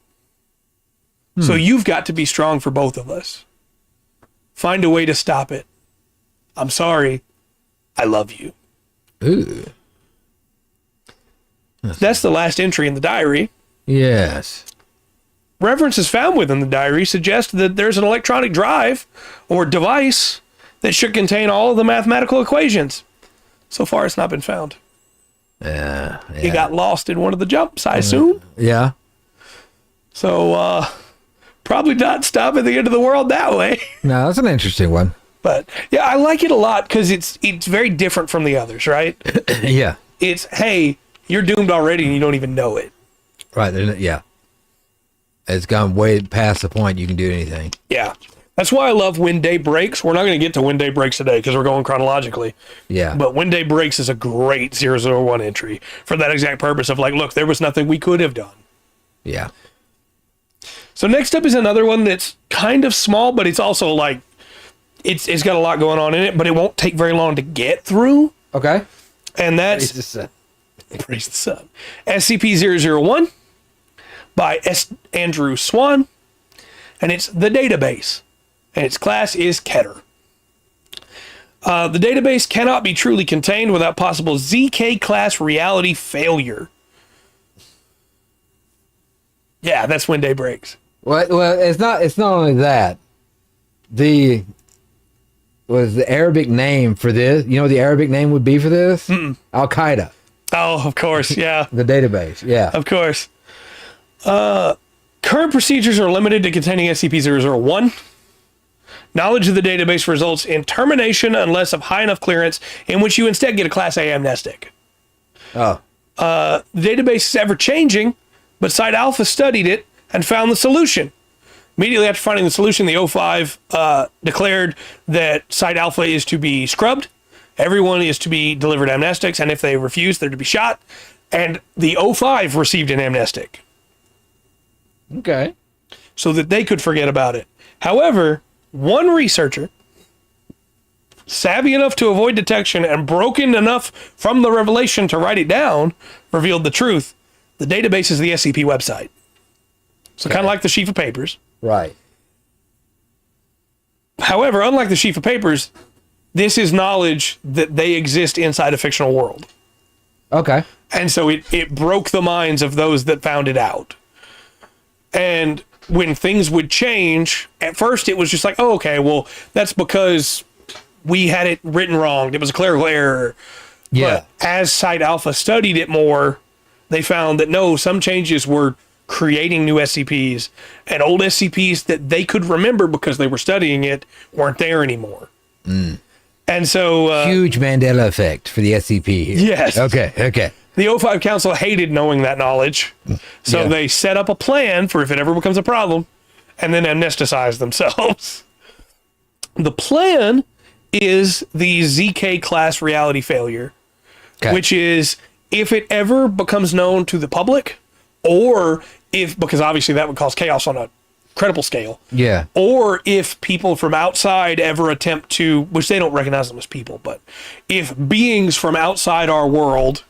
So you've got to be strong for both of us. Find a way to stop it. I'm sorry. I love you. Ooh. That's the last entry in the diary. Yes. References found within the diary suggest that there's an electronic drive or device that should contain all of the mathematical equations. So far, it's not been found. Yeah. It got lost in one of the jumps, I assume. Yeah. So, probably not stopping the end of the world that way. No, that's an interesting one. But, yeah, I like it a lot because it's very different from the others, right? Yeah. It's, hey, you're doomed already and you don't even know it. Right. Yeah. It's gone way past the point you can do anything. Yeah. That's why I love When Day Breaks. We're not going to get to When Day Breaks today because we're going chronologically. Yeah. But When Day Breaks is a great 001 entry for that exact purpose of like, look, there was nothing we could have done. Yeah. So next up is another one that's kind of small, but it's also like, it's got a lot going on in it, but it won't take very long to get through. Okay. And that's... Praise the sun. SCP-001 by S. Andrew Swan. And it's the database. And its class is Keter. The database cannot be truly contained without possible ZK class reality failure. Yeah, that's when day breaks. Well, it's not only that. The Arabic name for this? You know what the Arabic name would be for this? Al Qaeda. Oh, of course, yeah. The database, yeah. Of course. Current procedures are limited to containing SCP-001. Knowledge of the database results in termination unless of high enough clearance, in which you instead get a Class A amnestic. Oh. The database is ever changing, but Site Alpha studied it and found the solution. Immediately after finding the solution, the O5 declared that Site Alpha is to be scrubbed. Everyone is to be delivered amnestics, and if they refuse, they're to be shot. And the O5 received an amnestic. Okay. So that they could forget about it. However, one researcher, savvy enough to avoid detection and broken enough from the revelation to write it down, revealed the truth. The database is the SCP website. So kind of like the sheaf of papers. Right. However, unlike the sheaf of papers, this is knowledge that they exist inside a fictional world. Okay. And so it broke the minds of those that found it out. And when things would change, at first it was just like, oh, okay, well, that's because we had it written wrong. It was a clerical error. Yeah. But as Site Alpha studied it more, they found that no, some changes were creating new SCPs, and old SCPs that they could remember because they were studying it weren't there anymore. And so... huge Mandela effect for the SCP here. Yes. Okay. The O5 Council hated knowing that knowledge, so they set up a plan for if it ever becomes a problem, and then amnesticized themselves. The plan is the ZK class reality failure, which is if it ever becomes known to the public, or if, because obviously that would cause chaos on a credible scale. Yeah. Or if people from outside ever attempt to, which they don't recognize them as people, but if beings from outside our world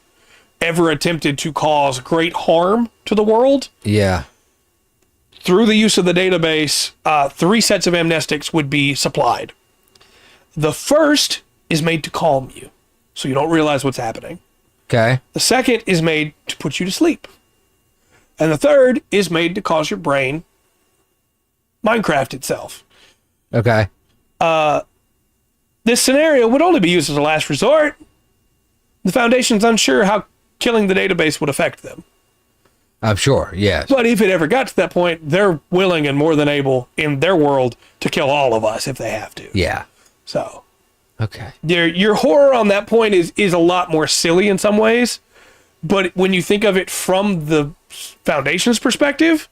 ever attempted to cause great harm to the world, through the use of the database, 3 sets of amnestics would be supplied. The first is made to calm you, so you don't realize what's happening. Okay. The second is made to put you to sleep. And the third is made to cause your brain Minecraft itself. Okay. This scenario would only be used as a last resort. The Foundation's unsure how killing the database would affect them. I'm sure, yes. But if it ever got to that point, they're willing and more than able in their world to kill all of us if they have to. Yeah. So, Okay. your horror on that point is a lot more silly in some ways. But when you think of it from the Foundation's perspective,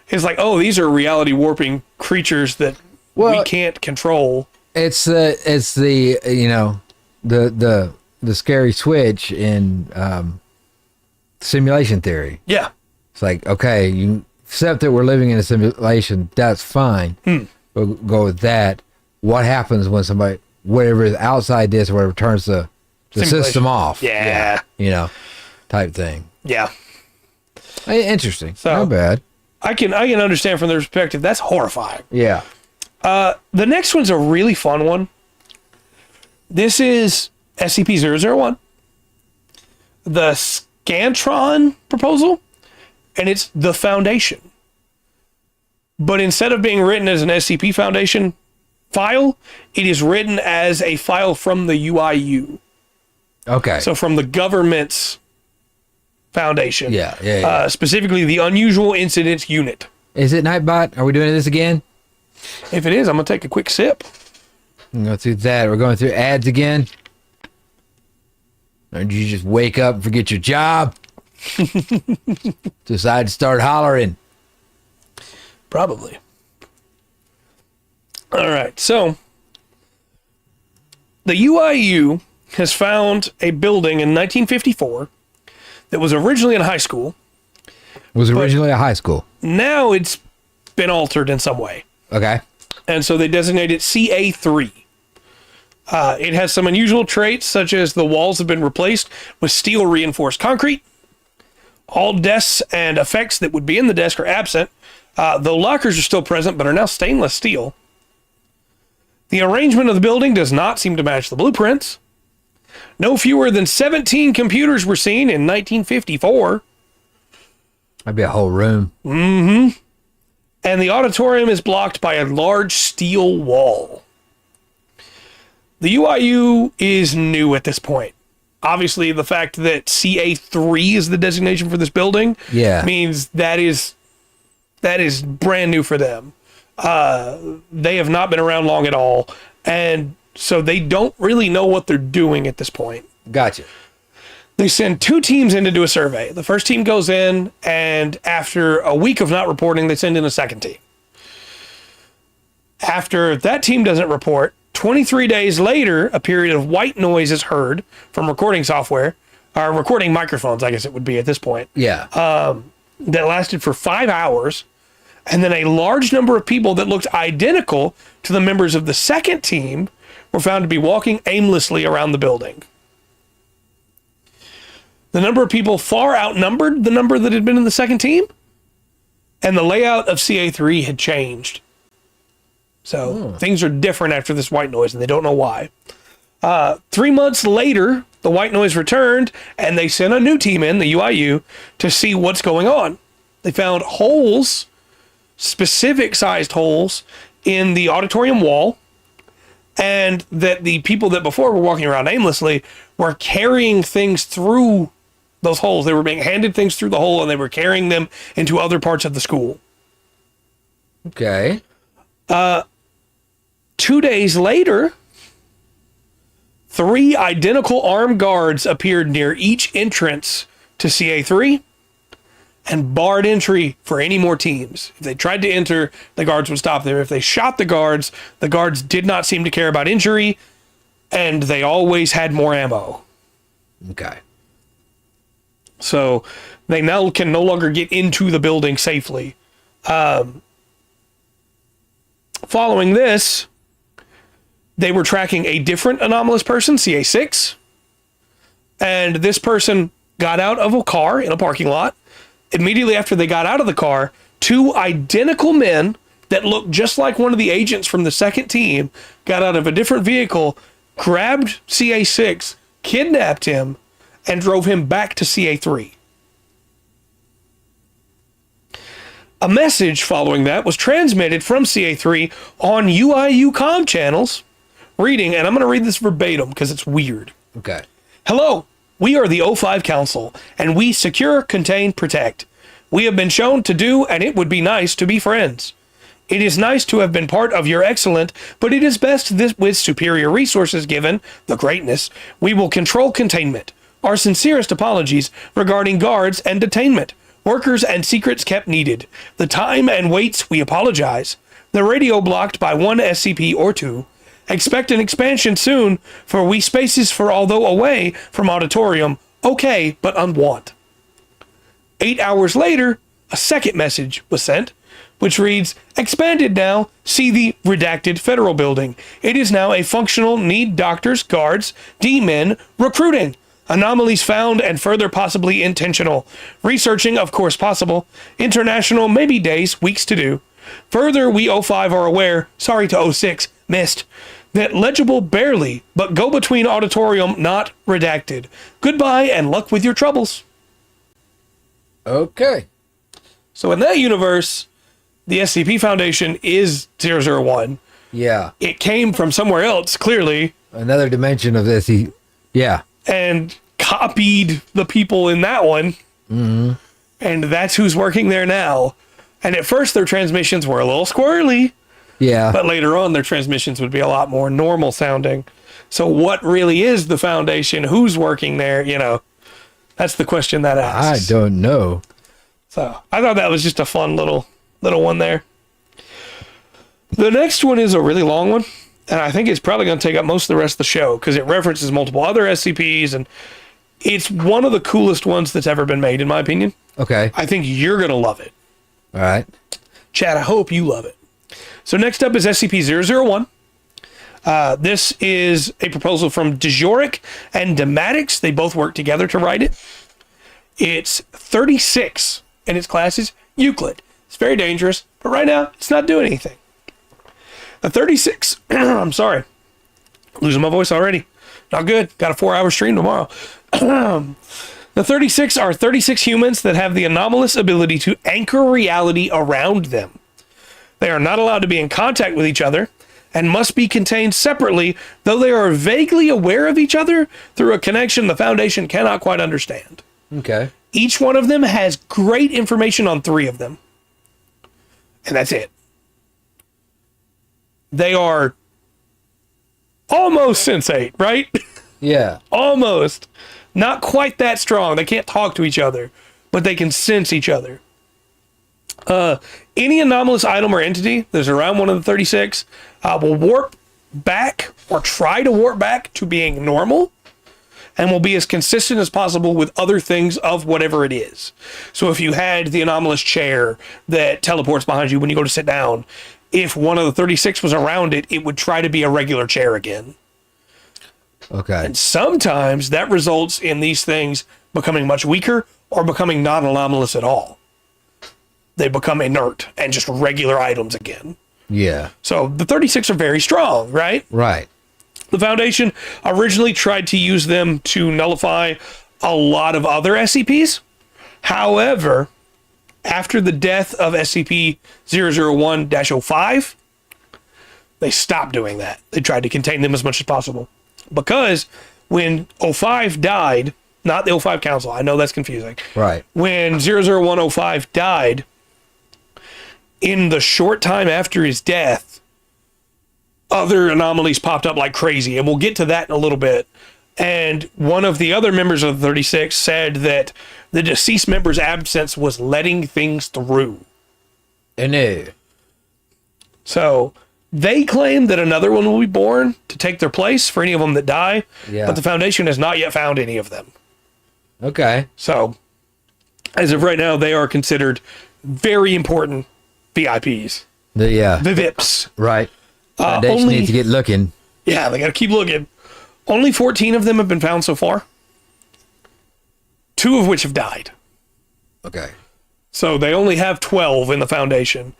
it's like, oh, these are reality warping creatures that we can't control. It's the you know, the scary switch in simulation theory. Yeah. It's like, okay, you accept that we're living in a simulation, that's fine. We'll go with that. What happens when somebody, whatever is outside this, whatever turns the system off? Yeah. You know, type thing. Yeah. Interesting. So, not bad. I can understand from their perspective. That's horrifying. Yeah. The next one's a really fun one. This is SCP-001. The Scantron proposal, and it's the Foundation. But instead of being written as an SCP Foundation file, it is written as a file from the UIU. Okay. So from the government's Foundation. Yeah. Specifically the Unusual Incidents Unit. Is it Nightbot? Are we doing this again? If it is, I'm going to take a quick sip. Go through that. We're going through ads again. Or did you just wake up and forget your job? Decide to start hollering. Probably. All right. So the UIU has found a building in 1954 that was originally in high school. It was originally a high school. Now it's been altered in some way. Okay. And so they designate it CA3. It has some unusual traits, such as the walls have been replaced with steel reinforced concrete. All desks and effects that would be in the desk are absent, though lockers are still present but are now stainless steel. The arrangement of the building does not seem to match the blueprints. No fewer than 17 computers were seen in 1954. That'd be a whole room. Mm-hmm. And the auditorium is blocked by a large steel wall. The UIU is new at this point. Obviously, the fact that CA3 is the designation for this building means that is brand new for them. They have not been around long at all. And so they don't really know what they're doing at this point. Gotcha. They send 2 teams in to do a survey. The first team goes in, and after a week of not reporting, they send in a second team. After that team doesn't report, 23 days later, a period of white noise is heard from recording software, or recording microphones, I guess it would be at this point. Yeah. That lasted for 5 hours. And then a large number of people that looked identical to the members of the second team were found to be walking aimlessly around the building. The number of people far outnumbered the number that had been in the second team, and the layout of CA3 had changed. So things are different after this white noise, and they don't know why. 3 months later, the white noise returned, and they sent a new team in, the UIU, to see what's going on. They found holes, specific sized holes, in the auditorium wall, and that the people that before were walking around aimlessly were carrying things through those holes. They were being handed things through the hole, and they were carrying them into other parts of the school. Okay. 2 days later, 3 identical armed guards appeared near each entrance to CA3 and barred entry for any more teams. If they tried to enter, the guards would stop them. If they shot the guards did not seem to care about injury, and they always had more ammo. Okay. So they now can no longer get into the building safely. Following this, they were tracking a different anomalous person, CA6, and this person got out of a car in a parking lot. Immediately after they got out of the car, 2 identical men that looked just like one of the agents from the second team got out of a different vehicle, grabbed CA6, kidnapped him, and drove him back to CA3. A message following that was transmitted from CA3 on UIU comm channels, reading, and I'm going to read this verbatim because it's weird. Okay. Hello, we are the O5 Council, and we secure, contain, protect. We have been shown to do, and it would be nice to be friends. It is nice to have been part of your excellent, but it is best this, with superior resources given the greatness, we will control containment. Our sincerest apologies regarding guards and detainment. Workers and secrets kept needed. The time and waits, we apologize. The radio blocked by 1 SCP or 2. Expect an expansion soon, for we spaces for although away from auditorium, okay, but unwant. 8 hours later, a second message was sent, which reads, expanded now, see the redacted federal building. It is now a functional need doctors, guards, D-men, recruiting. Anomalies found and further possibly intentional. Researching, of course possible. International, maybe days, weeks to do. Further, we O5 are aware, sorry to O6, missed, that legible barely, but go between auditorium not redacted. Goodbye and luck with your troubles. Okay. So in that universe, the SCP Foundation is 001. Yeah. It came from somewhere else, clearly. Another dimension of this. Yeah. And copied the people in that one. Mm-hmm. And that's who's working there now. And at first, their transmissions were a little squirrely. Yeah. But later on, their transmissions would be a lot more normal sounding. So what really is the Foundation? Who's working there? You know, that's the question that asks. I don't know. So I thought that was just a fun little one there. The next one is a really long one, and I think it's probably going to take up most of the rest of the show because it references multiple other SCPs, and it's one of the coolest ones that's ever been made, in my opinion. Okay. I think you're going to love it. All right. Chad, I hope you love it. So next up is SCP-001. This is a proposal from Dejoric and Dematix. They both work together to write it. It's 36, and its class is Euclid. It's very dangerous, but right now, it's not doing anything. The 36, I'm sorry, losing my voice already. Not good. Got a 4-hour stream tomorrow. The 36 are 36 humans that have the anomalous ability to anchor reality around them. They are not allowed to be in contact with each other and must be contained separately, though they are vaguely aware of each other through a connection the Foundation cannot quite understand. Okay. Each one of them has great information on 3 of them. And that's it. They are almost sensate, right? Yeah. Almost. Not quite that strong. They can't talk to each other, but they can sense each other. Any anomalous item or entity that's around one of the 36 will warp back or try to warp back to being normal and will be as consistent as possible with other things of whatever it is. So if you had the anomalous chair that teleports behind you when you go to sit down, if one of the 36 was around it, it would try to be a regular chair again. Okay. And sometimes that results in these things becoming much weaker or becoming not anomalous at all. They become inert and just regular items again. Yeah. So the 36 are very strong, right? Right. The Foundation originally tried to use them to nullify a lot of other SCPs. However, after the death of SCP-001-05, they stopped doing that. They tried to contain them as much as possible. Because when 05 died, not the 05 Council, I know that's confusing. Right. When 001-05 died, in the short time after his death, other anomalies popped up like crazy, and we'll get to that in a little bit. And one of the other members of the 36 said that the deceased member's absence was letting things through. No. So they claim that another one will be born to take their place for any of them that die, Yeah. but the Foundation has not yet found any of them. Okay. So as of right now, they are considered very important VIPs. The The VIPs. right. Foundation needs to get looking. Yeah, they got to keep looking. Only 14 of them have been found so far. 2 of which have died. Okay. So they only have 12 in the Foundation.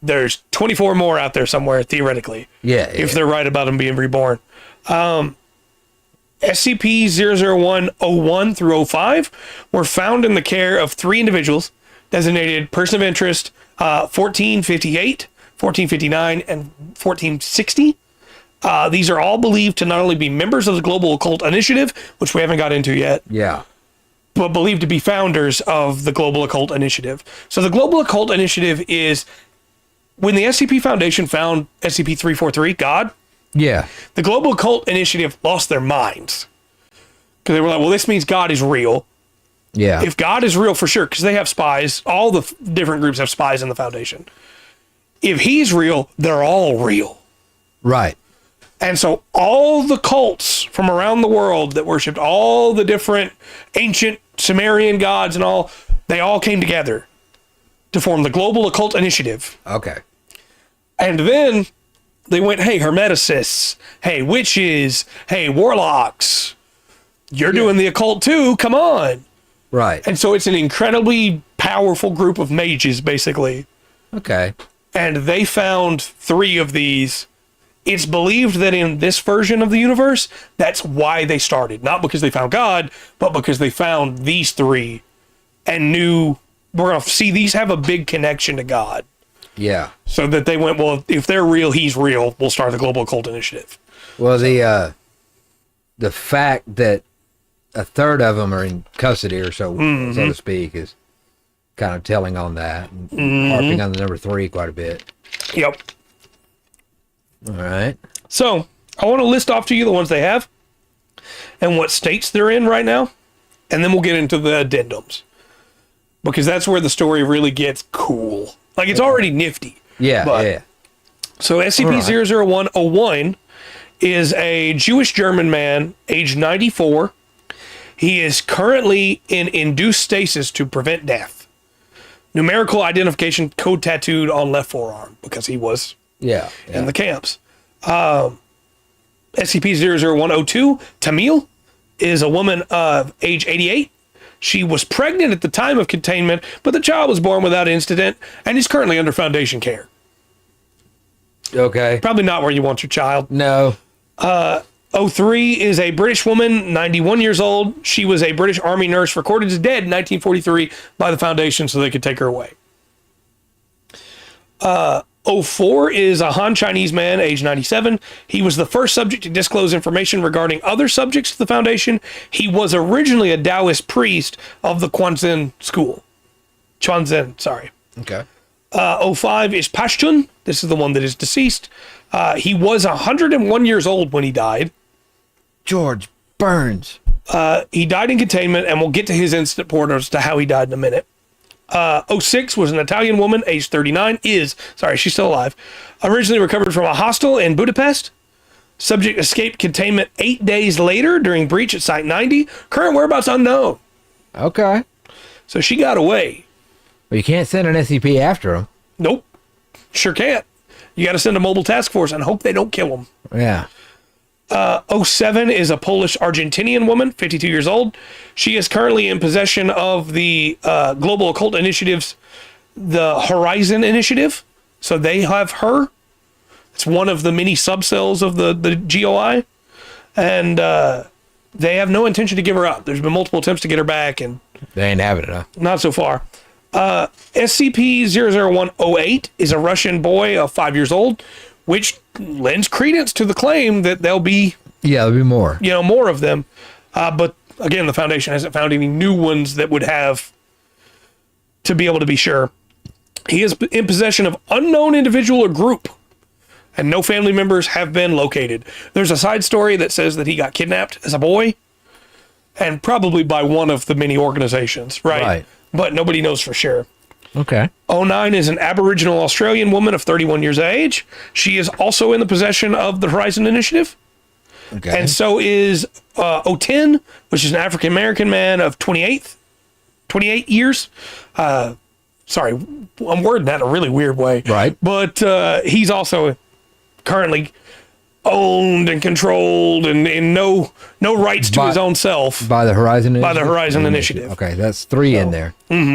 There's 24 more out there somewhere, theoretically. Yeah. If they're right about them being reborn. SCP-001-01 through 05 were found in the care of 3 individuals designated person of interest 1458, 1459, and 1460. These are all believed to not only be members of the Global Occult Initiative, which we haven't got into yet, Yeah. but believed to be founders of the Global Occult Initiative. So the Global Occult Initiative is when the SCP Foundation found SCP-343, God, Yeah. the Global Occult Initiative lost their minds. Because they were like, well, this means God is real. Yeah. If God is real, for sure, because they have spies, all the different groups have spies in the Foundation. If he's real, they're all real. Right. And so all the cults from around the world that worshipped all the different ancient Sumerian gods and all, they all came together to form the Global Occult Initiative. Okay. And then they went, hey, Hermeticists, hey, witches, hey, warlocks, you're doing the occult too, come on. Right. And so it's an incredibly powerful group of mages, basically. Okay. And they found 3 of these. It's believed that in this version of the universe, that's why they started. Not because they found God, but because they found these 3 and knew we're going to see these have a big connection to God. Yeah. So that they went, well, if they're real, he's real. We'll start the Global Occult Initiative. Well, the fact that a third of them are in custody or so, so to speak, is kind of telling on that and harping on the number 3 quite a bit. Yep. All right. So I want to list off to you the ones they have and what states they're in right now. And then we'll get into the addendums. Because that's where the story really gets cool. Like, it's already nifty. Yeah, but, yeah. So SCP-00101 is a Jewish-German man, age 94. He is currently in induced stasis to prevent death. Numerical identification code tattooed on left forearm because he was in the camps. SCP-00102, Tamil, is a woman of age 88. She was pregnant at the time of containment, but the child was born without incident and is currently under Foundation care. Okay. Probably not where you want your child. No. 03 is a British woman, 91 years old. She was a British Army nurse, recorded as dead in 1943 by the Foundation so they could take her away. 04 is a Han Chinese man, age 97. He was the first subject to disclose information regarding other subjects to the Foundation. He was originally a Taoist priest of the Quanzhen school. Quanzhen, sorry. Okay. 05 is Pashtun. This is the one that is deceased. He was 101 years old when he died. George Burns. He died in containment, and we'll get to his instant report as to how he died in a minute. 06 was an Italian woman, age 39, she's still alive. Originally recovered from a hostel in Budapest. Subject escaped containment 8 days later during breach at Site 90. Current whereabouts unknown. Okay. So she got away. Well, you can't send an SCP after him. Nope. Sure can't. You got to send a mobile task force and hope they don't kill him. Yeah. 07 is a Polish-Argentinian woman, 52 years old. She is currently in possession of the Global Occult Initiative's the Horizon Initiative. So they have her. It's one of the many subcells of the GOI. And they have no intention to give her up. There's been multiple attempts to get her back, and They ain't having it, huh? not so far. SCP-00108 is a Russian boy of 5 years old, which lends credence to the claim that there'll be, Yeah, there'll be more. more of them. But again, the Foundation hasn't found any new ones that would have to be able to be sure. He is in possession of unknown individual or group, and no family members have been located. There's a side story that says that he got kidnapped as a boy, and probably by one of the many organizations, right? But nobody knows for sure. Okay. 09 is an Aboriginal Australian woman of 31 years of age. She is also in the possession of the Horizon Initiative. Okay. And so is 010, which is an African American man of 28 years. Sorry, I'm wording that in a really weird way. Right. But he's also currently owned and controlled and no rights to his own self By the Horizon Initiative? by the Horizon Initiative. Okay, that's 3 in there.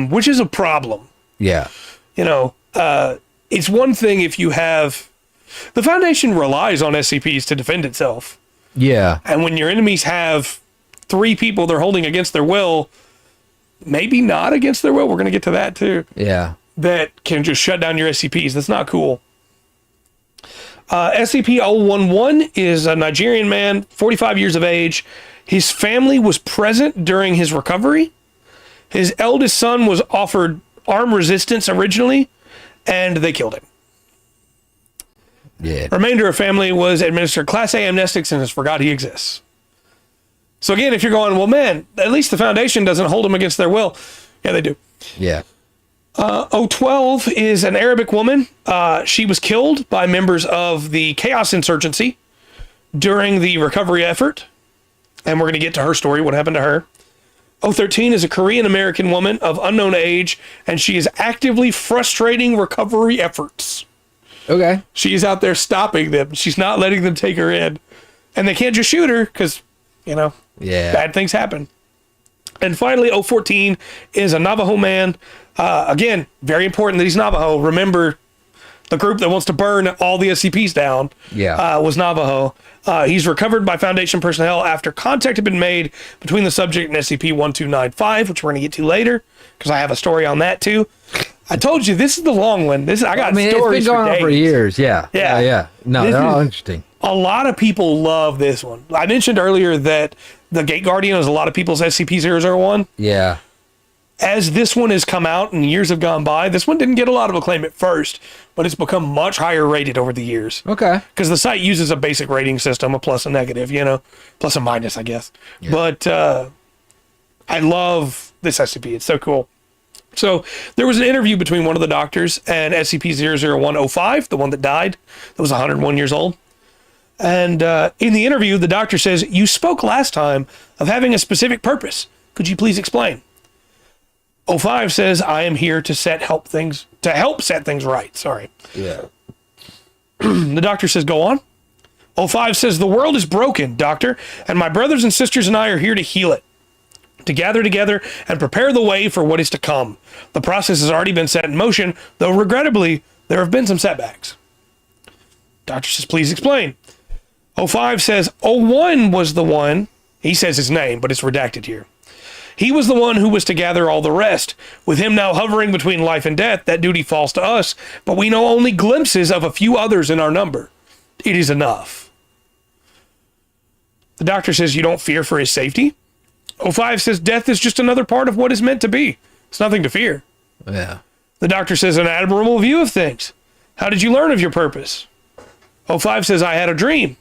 Which is a problem. Yeah. It's one thing if you have... The Foundation relies on SCPs to defend itself. Yeah. And when your enemies have 3 people they're holding against their will, maybe not against their will, we're going to get to that too, Yeah. that can just shut down your SCPs. That's not cool. SCP-011 is a Nigerian man, 45 years of age. His family was present during his recovery. His eldest son was offered armed resistance originally, and they killed him. Yeah. Remainder of family was administered Class A amnestics and has forgot he exists. So again, if you're going, well, man, at least the Foundation doesn't hold them against their will. Yeah, they do. Yeah. 012 is an Arabic woman. She was killed by members of the Chaos Insurgency during the recovery effort. And we're going to get to her story, what happened to her. 013 is a Korean American woman of unknown age, and she is actively frustrating recovery efforts. Okay. She's out there stopping them. She's not letting them take her in. And they can't just shoot her because, bad things happen. And finally, 014 is a Navajo man. Again, very important that he's Navajo. Remember, the group that wants to burn all the SCPs down was Navajo. He's recovered by Foundation personnel after contact had been made between the subject and SCP-1295, which we're going to get to later, because I have a story on that too. I told you, this is the long one. I got stories it's been going on for years. Yeah. No, they're all interesting. A lot of people love this one. I mentioned earlier that the Gate Guardian is a lot of people's SCP-001. Yeah. As this one has come out and years have gone by, this one didn't get a lot of acclaim at first, but it's become much higher rated over the years. Okay. Because the site uses a basic rating system, a plus and negative, plus and minus, I guess. Yeah. But I love this SCP. It's so cool. So there was an interview between one of the doctors and SCP-00105, the one that died, that was 101 years old. And in the interview, the doctor says, "You spoke last time of having a specific purpose. Could you please explain?" 05 says, "I am here to help set things right." Sorry. Yeah. The doctor says, "Go on." 05 says, "The world is broken, doctor, and my brothers and sisters and I are here to heal it, to gather together and prepare the way for what is to come. The process has already been set in motion, though regrettably, there have been some setbacks." Doctor says, "Please explain." 05 says, 01 was the one, he says his name, but it's redacted here. "He was the one who was to gather all the rest. With him now hovering between life and death, that duty falls to us, but we know only glimpses of a few others in our number. It is enough." The doctor says, "You don't fear for his safety?" 05 says, "Death is just another part of what is meant to be. It's nothing to fear." Yeah. The doctor says, "An admirable view of things. How did you learn of your purpose?" 05 says, "I had a dream.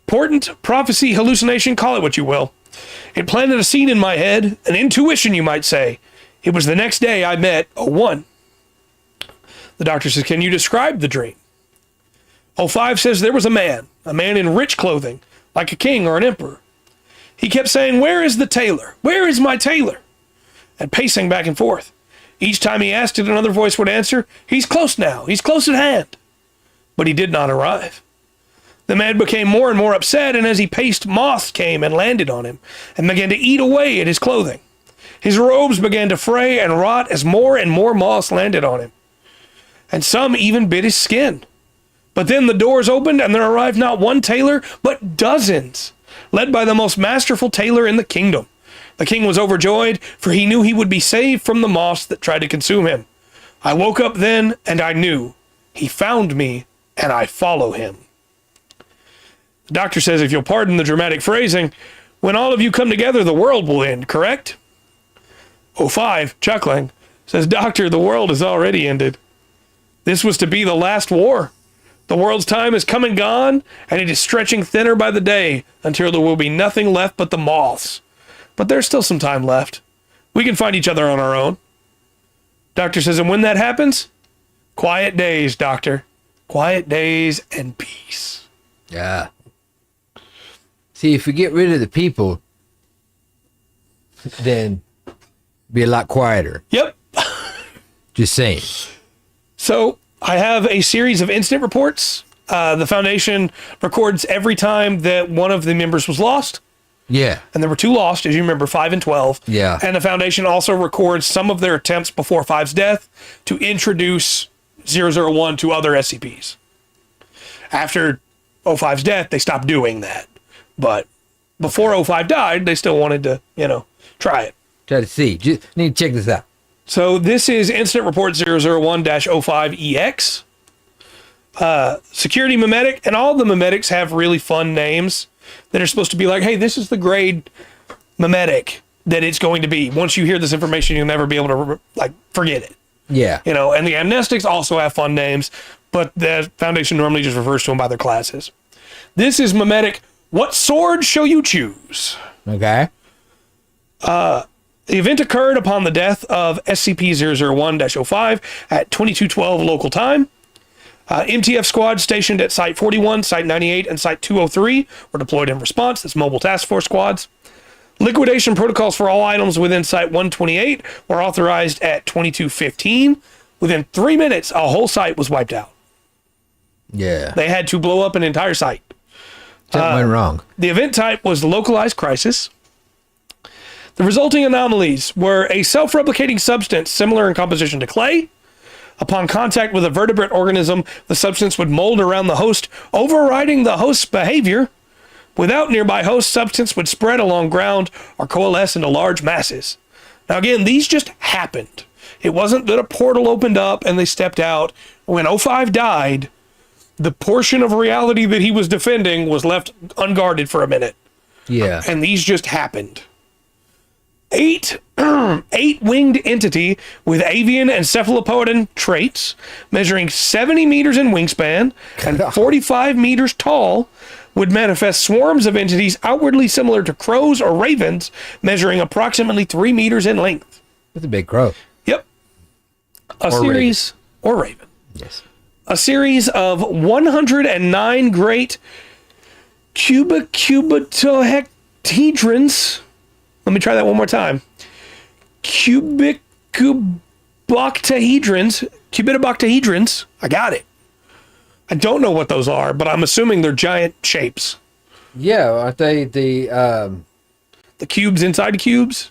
Portent, prophecy, hallucination, call it what you will. It planted a seed in my head, an intuition, you might say. It was the next day I met 01. The doctor says, "Can you describe the dream?" 05 says, "There was a man in rich clothing, like a king or an emperor. He kept saying, 'Where is the tailor? Where is my tailor?' and pacing back and forth. Each time he asked it, another voice would answer, 'He's close now, he's close at hand.' But he did not arrive. The man became more and more upset, and as he paced, moths came and landed on him and began to eat away at his clothing. His robes began to fray and rot as more and more moths landed on him, and some even bit his skin. But then the doors opened, and there arrived not one tailor, but dozens, led by the most masterful tailor in the kingdom. The king was overjoyed, for he knew he would be saved from the moths that tried to consume him. I woke up then, and I knew. He found me, and I follow him." The doctor says, "If you'll pardon the dramatic phrasing, when all of you come together, the world will end, correct?" 05, chuckling, says, "Doctor, the world has already ended. This was to be the last war. The world's time is come and gone, and it is stretching thinner by the day until there will be nothing left but the moths. But there's still some time left. We can find each other on our own." Doctor says, "And when that happens? Quiet days, doctor. Quiet days and peace." Yeah. See, if we get rid of the people, then be a lot quieter. Yep. Just saying. So I have a series of incident reports. The Foundation records every time that one of the members was lost. Yeah. And there were 2 lost, as you remember, 5 and 12. Yeah. And the Foundation also records some of their attempts before 5's death to introduce 001 to other SCPs. After 05's death, they stopped doing that. But before 05 died, they still wanted to, try it. Try to see. Just need to check this out. So this is Incident Report 001-05EX. Security Memetic, and all the Memetics have really fun names that are supposed to be like, hey, this is the grade Memetic that it's going to be. Once you hear this information, you'll never be able to like forget it. Yeah. You know, and the amnestics also have fun names, but the Foundation normally just refers to them by their classes. This is Memetic. What sword shall you choose? Okay. The event occurred upon the death of SCP-001-05 at 2212 local time. MTF squads stationed at Site 41, Site 98, and Site 203 were deployed in response. That's Mobile Task Force squads. Liquidation protocols for all items within Site 128 were authorized at 2215. Within 3 minutes, a whole site was wiped out. Yeah. They had to blow up an entire site. Something went wrong. The event type was localized crisis. The resulting anomalies were a self-replicating substance similar in composition to clay. Upon contact with a vertebrate organism, the substance would mold around the host, overriding the host's behavior. Without nearby host, substance would spread along ground or coalesce into large masses. Now again, these just happened. It wasn't that a portal opened up and they stepped out. When O5 died, the portion of reality that he was defending was left unguarded for a minute. Yeah. And these just happened. Eight-winged entity with avian and cephalopodin traits, measuring 70 meters in wingspan and 45 meters tall, would manifest swarms of entities outwardly similar to crows or ravens, measuring approximately 3 meters in length. That's a big crow. Yep. Or raven. Yes. A series of 109 great cubitohedrons. Let me try that one more time. Cubitoboctahedrons. I got it. I don't know what those are, but I'm assuming they're giant shapes. Yeah, aren't they the cubes inside the cubes?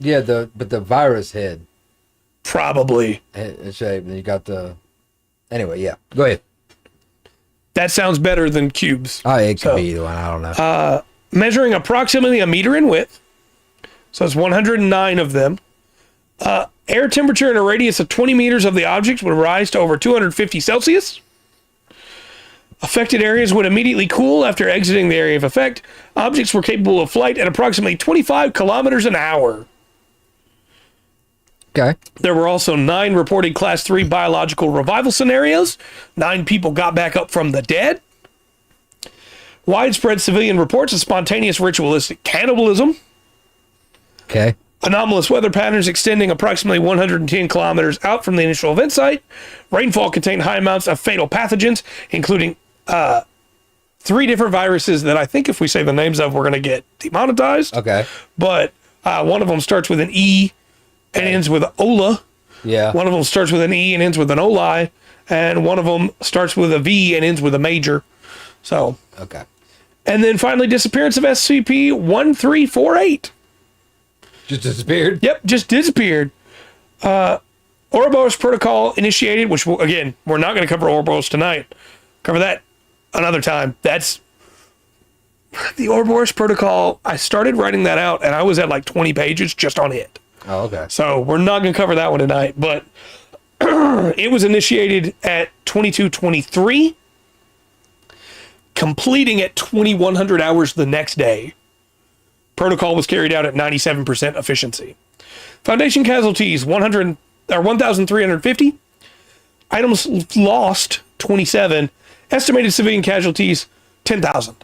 Yeah, but the virus head Probably. shape. And you got the. Anyway, yeah. Go ahead. That sounds better than cubes. Oh, it could be either one. I don't know. Measuring approximately a meter in width. So it's 109 of them. Air temperature in a radius of 20 meters of the object would rise to over 250 Celsius. Affected areas would immediately cool after exiting the area of effect. Objects were capable of flight at approximately 25 kilometers an hour. Okay. There were also 9 reported Class 3 biological revival scenarios. 9 people got back up from the dead. Widespread civilian reports of spontaneous ritualistic cannibalism. Okay. Anomalous weather patterns extending approximately 110 kilometers out from the initial event site. Rainfall contained high amounts of fatal pathogens, including 3 different viruses that I think if we say the names of, we're going to get demonetized. Okay. But one of them starts with an E and ends with Ola. Yeah. One of them starts with an E and ends with an Oli. And one of them starts with a V and ends with a major. So. Okay. And then finally, disappearance of SCP-1348. Just disappeared? Yep, just disappeared. Ouroboros Protocol initiated, which, again, we're not going to cover Ouroboros tonight. Cover that another time. That's the Ouroboros Protocol. I started writing that out, and I was at like 20 pages just on it. Oh, okay. So we're not going to cover that one tonight, but it was initiated at 2223, completing at 2100 hours the next day. Protocol was carried out at 97% efficiency. Foundation casualties 1,350. Items lost 27. Estimated civilian casualties 10,000.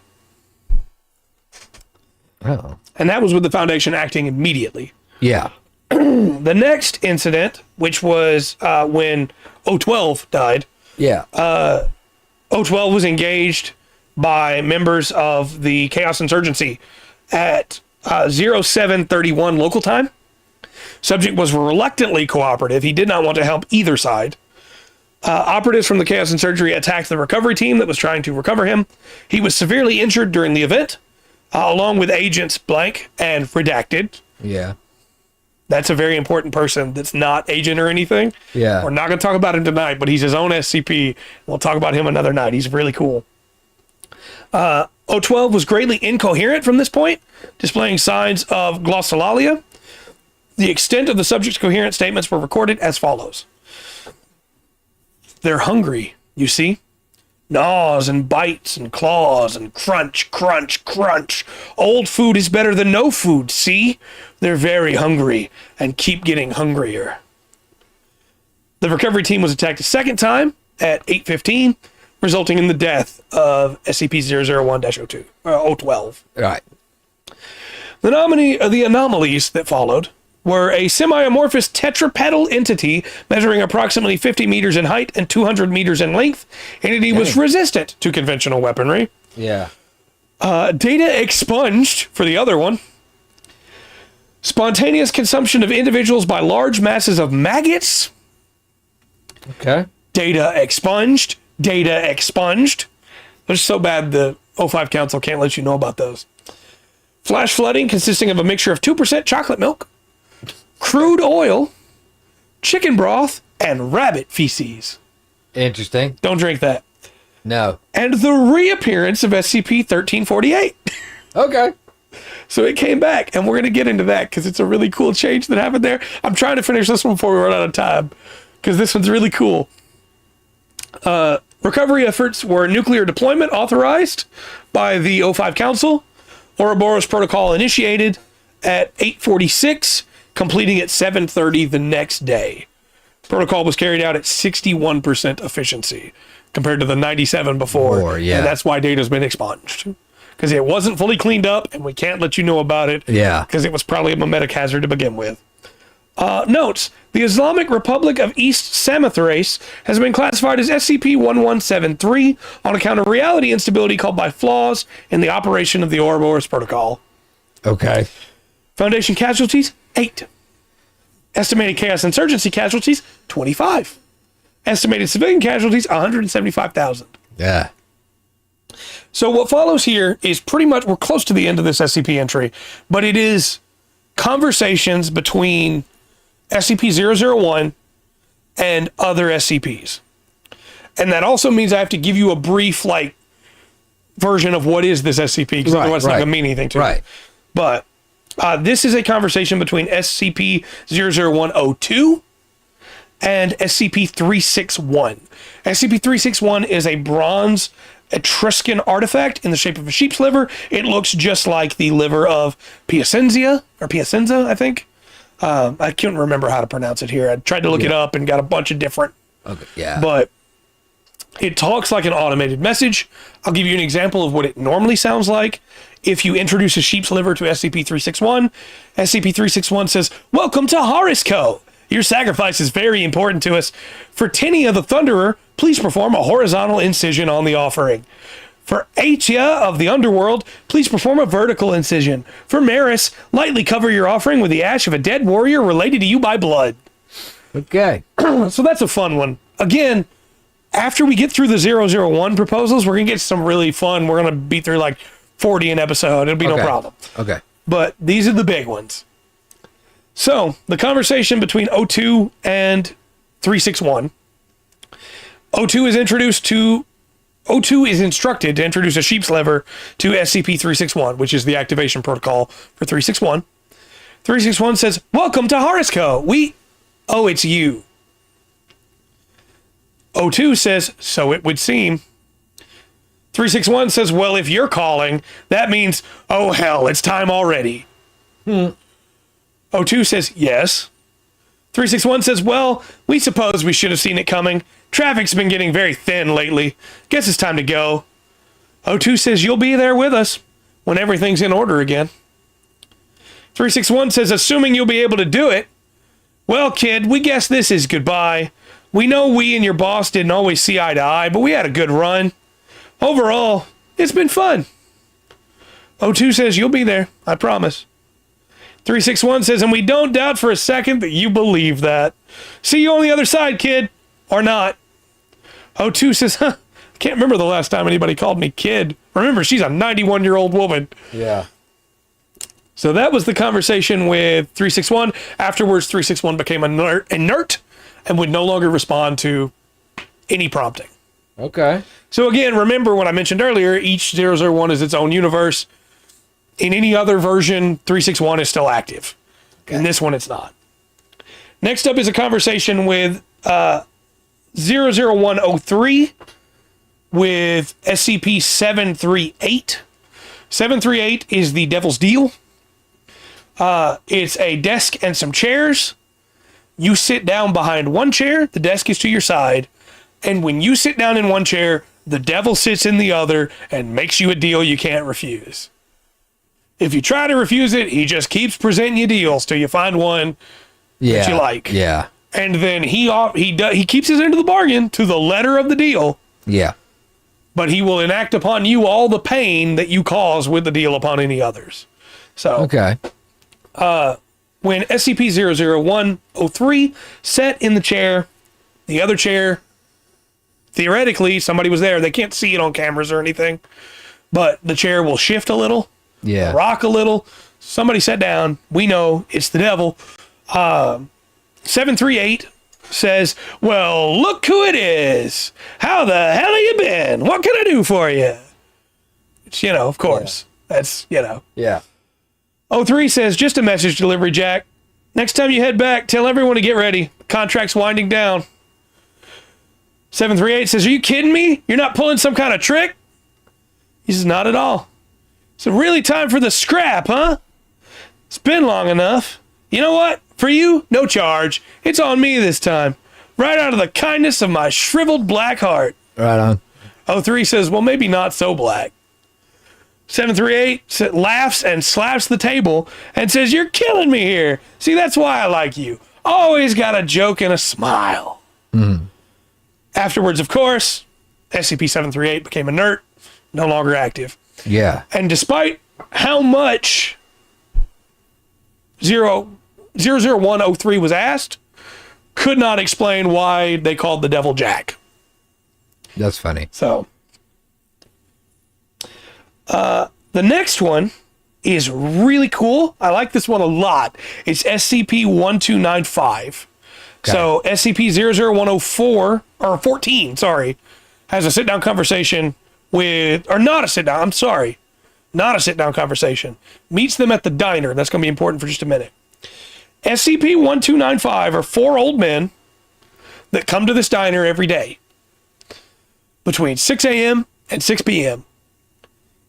Oh. And that was with the Foundation acting immediately. Yeah. The next incident, which was when O12 died. Yeah. O12 was engaged by members of the Chaos Insurgency at 0731 local time. Subject was reluctantly cooperative. He did not want to help either side. Operatives from the Chaos Insurgency attacked the recovery team that was trying to recover him. He was severely injured during the event, along with agents blank and redacted. Yeah. That's a very important person that's not agent or anything. Yeah. We're not going to talk about him tonight, but he's his own SCP. We'll talk about him another night. He's really cool. O12 was greatly incoherent from this point, displaying signs of glossolalia. The extent of the subject's coherent statements were recorded as follows. They're hungry, you see. Gnaws and bites and claws and crunch, crunch, crunch. Old food is better than no food, see? They're very hungry and keep getting hungrier. The recovery team was attacked a second time at 8:15, resulting in the death of SCP-001-02, 012. Right. The anomalies that followed were a semi-amorphous tetrapedal entity measuring approximately 50 meters in height and 200 meters in length. Entity was resistant to conventional weaponry. Yeah. Data expunged for the other one. Spontaneous consumption of individuals by large masses of maggots. Okay. Data expunged. Data expunged. They're so bad the O5 Council can't let you know about those. Flash flooding consisting of a mixture of 2% chocolate milk, crude oil, chicken broth, and rabbit feces. Interesting. Don't drink that. No. And the reappearance of SCP-1348. Okay. So it came back, and we're going to get into that because it's a really cool change that happened there. I'm trying to finish this one before we run out of time because this one's really cool. Recovery efforts were nuclear deployment authorized by the O5 Council. Ouroboros Protocol initiated at 8:46, completing at 7:30 the next day. Protocol was carried out at 61% efficiency compared to the 97 before. Yeah. And that's why data's been expunged. Because it wasn't fully cleaned up, and we can't let you know about it. Yeah. Because it was probably a memetic hazard to begin with. Notes: the Islamic Republic of East Samothrace has been classified as SCP-1173 on account of reality instability caused by flaws in the operation of the Ouroboros Protocol. Okay. Foundation casualties, 8. Estimated Chaos Insurgency casualties, 25. Estimated civilian casualties, 175,000. Yeah. So what follows here is pretty much, we're close to the end of this SCP entry, but it is conversations between SCP-001 and other SCPs. And that also means I have to give you a brief, version of what is this SCP, because otherwise it's not going to mean anything to you. But this is a conversation between SCP-001-02 and SCP-361. SCP-361 is a bronze Etruscan artifact in the shape of a sheep's liver. It looks just like the liver of Piacenza, I think. I can't remember how to pronounce it here. I tried to look it up and got a bunch of different. Okay. Yeah. But it talks like an automated message. I'll give you an example of what it normally sounds like. If you introduce a sheep's liver to SCP-361, SCP-361 says, "Welcome to Horusco. Your sacrifice is very important to us. For Tinia the Thunderer, please perform a horizontal incision on the offering. For Atia of the Underworld, please perform a vertical incision. For Maris, lightly cover your offering with the ash of a dead warrior related to you by blood." Okay. So that's a fun one. Again, after we get through the 001 proposals, we're going to get some really fun. We're going to be through 40 an episode. It'll be no problem. Okay. But these are the big ones. So the conversation between O2 and 361. O2 is instructed to introduce a sheep's liver to SCP-361, which is the activation protocol for 361. 361 says, "Welcome to Horusco. Oh, it's you." O2 says, "So it would seem." 361 says, "Well, if you're calling, that means, oh hell, it's time already." O2 says, "Yes." 361 says, "Well, we suppose we should have seen it coming. Traffic's been getting very thin lately. Guess it's time to go." O2 says, "You'll be there with us when everything's in order again." 361 says, "Assuming you'll be able to do it. Well, kid, we guess this is goodbye. We know we and your boss didn't always see eye to eye, but we had a good run. Overall, it's been fun." O2 says, "You'll be there, I promise." 361 says, "And we don't doubt for a second that you believe that. See you on the other side, kid. Or not." O2 says, I can't remember the last time anybody called me kid. Remember, she's a 91-year-old woman. Yeah. So that was the conversation with 361. Afterwards, 361 became inert and would no longer respond to any prompting. Okay. So again, remember what I mentioned earlier, each 001 is its own universe. In any other version, 361 is still active. Okay. In this one, it's not. Next up is a conversation with 00103, with SCP-738. 738 is the Devil's Deal. It's a desk and some chairs. You sit down behind one chair, the desk is to your side, and when you sit down in one chair, the devil sits in the other and makes you a deal you can't refuse. If you try to refuse it, he just keeps presenting you deals till you find one that you like. Yeah. And then he keeps his end of the bargain to the letter of the deal. Yeah. But he will enact upon you all the pain that you cause with the deal upon any others. So, Okay. when SCP-00103 sat in the chair, the other chair, theoretically, somebody was there. They can't see it on cameras or anything, but the chair will shift a little, Yeah. rock a little. Somebody sat down. We know it's the devil. 738 says, well, look who it is. How the hell have you been? What can I do for you? It's, of course. Yeah. That's, Yeah. 03 says, just a message delivery, Jack. Next time you head back, tell everyone to get ready. Contract's winding down. 738 says, are you kidding me? You're not pulling some kind of trick? He says, not at all. So really time for the scrap, huh? It's been long enough. You know what? For you, no charge. It's on me this time. Right out of the kindness of my shriveled black heart. Right on. 03 says, well, maybe not so black. 738 laughs and slaps the table and says, you're killing me here. See, that's why I like you. Always got a joke and a smile. Mm. Afterwards, of course, SCP-738 became inert, no longer active. Yeah. And despite how much 00103 was asked, could not explain why they called the devil Jack. That's funny. So, the next one is really cool. I like this one a lot. It's SCP-1295. Okay. So, SCP-00104, or 14, sorry, has a sit-down conversation with, or not a sit-down, I'm sorry, not a sit-down conversation. Meets them at the diner. That's going to be important for just a minute. SCP-1295 are 4 old men that come to this diner every day between 6 a.m. and 6 p.m.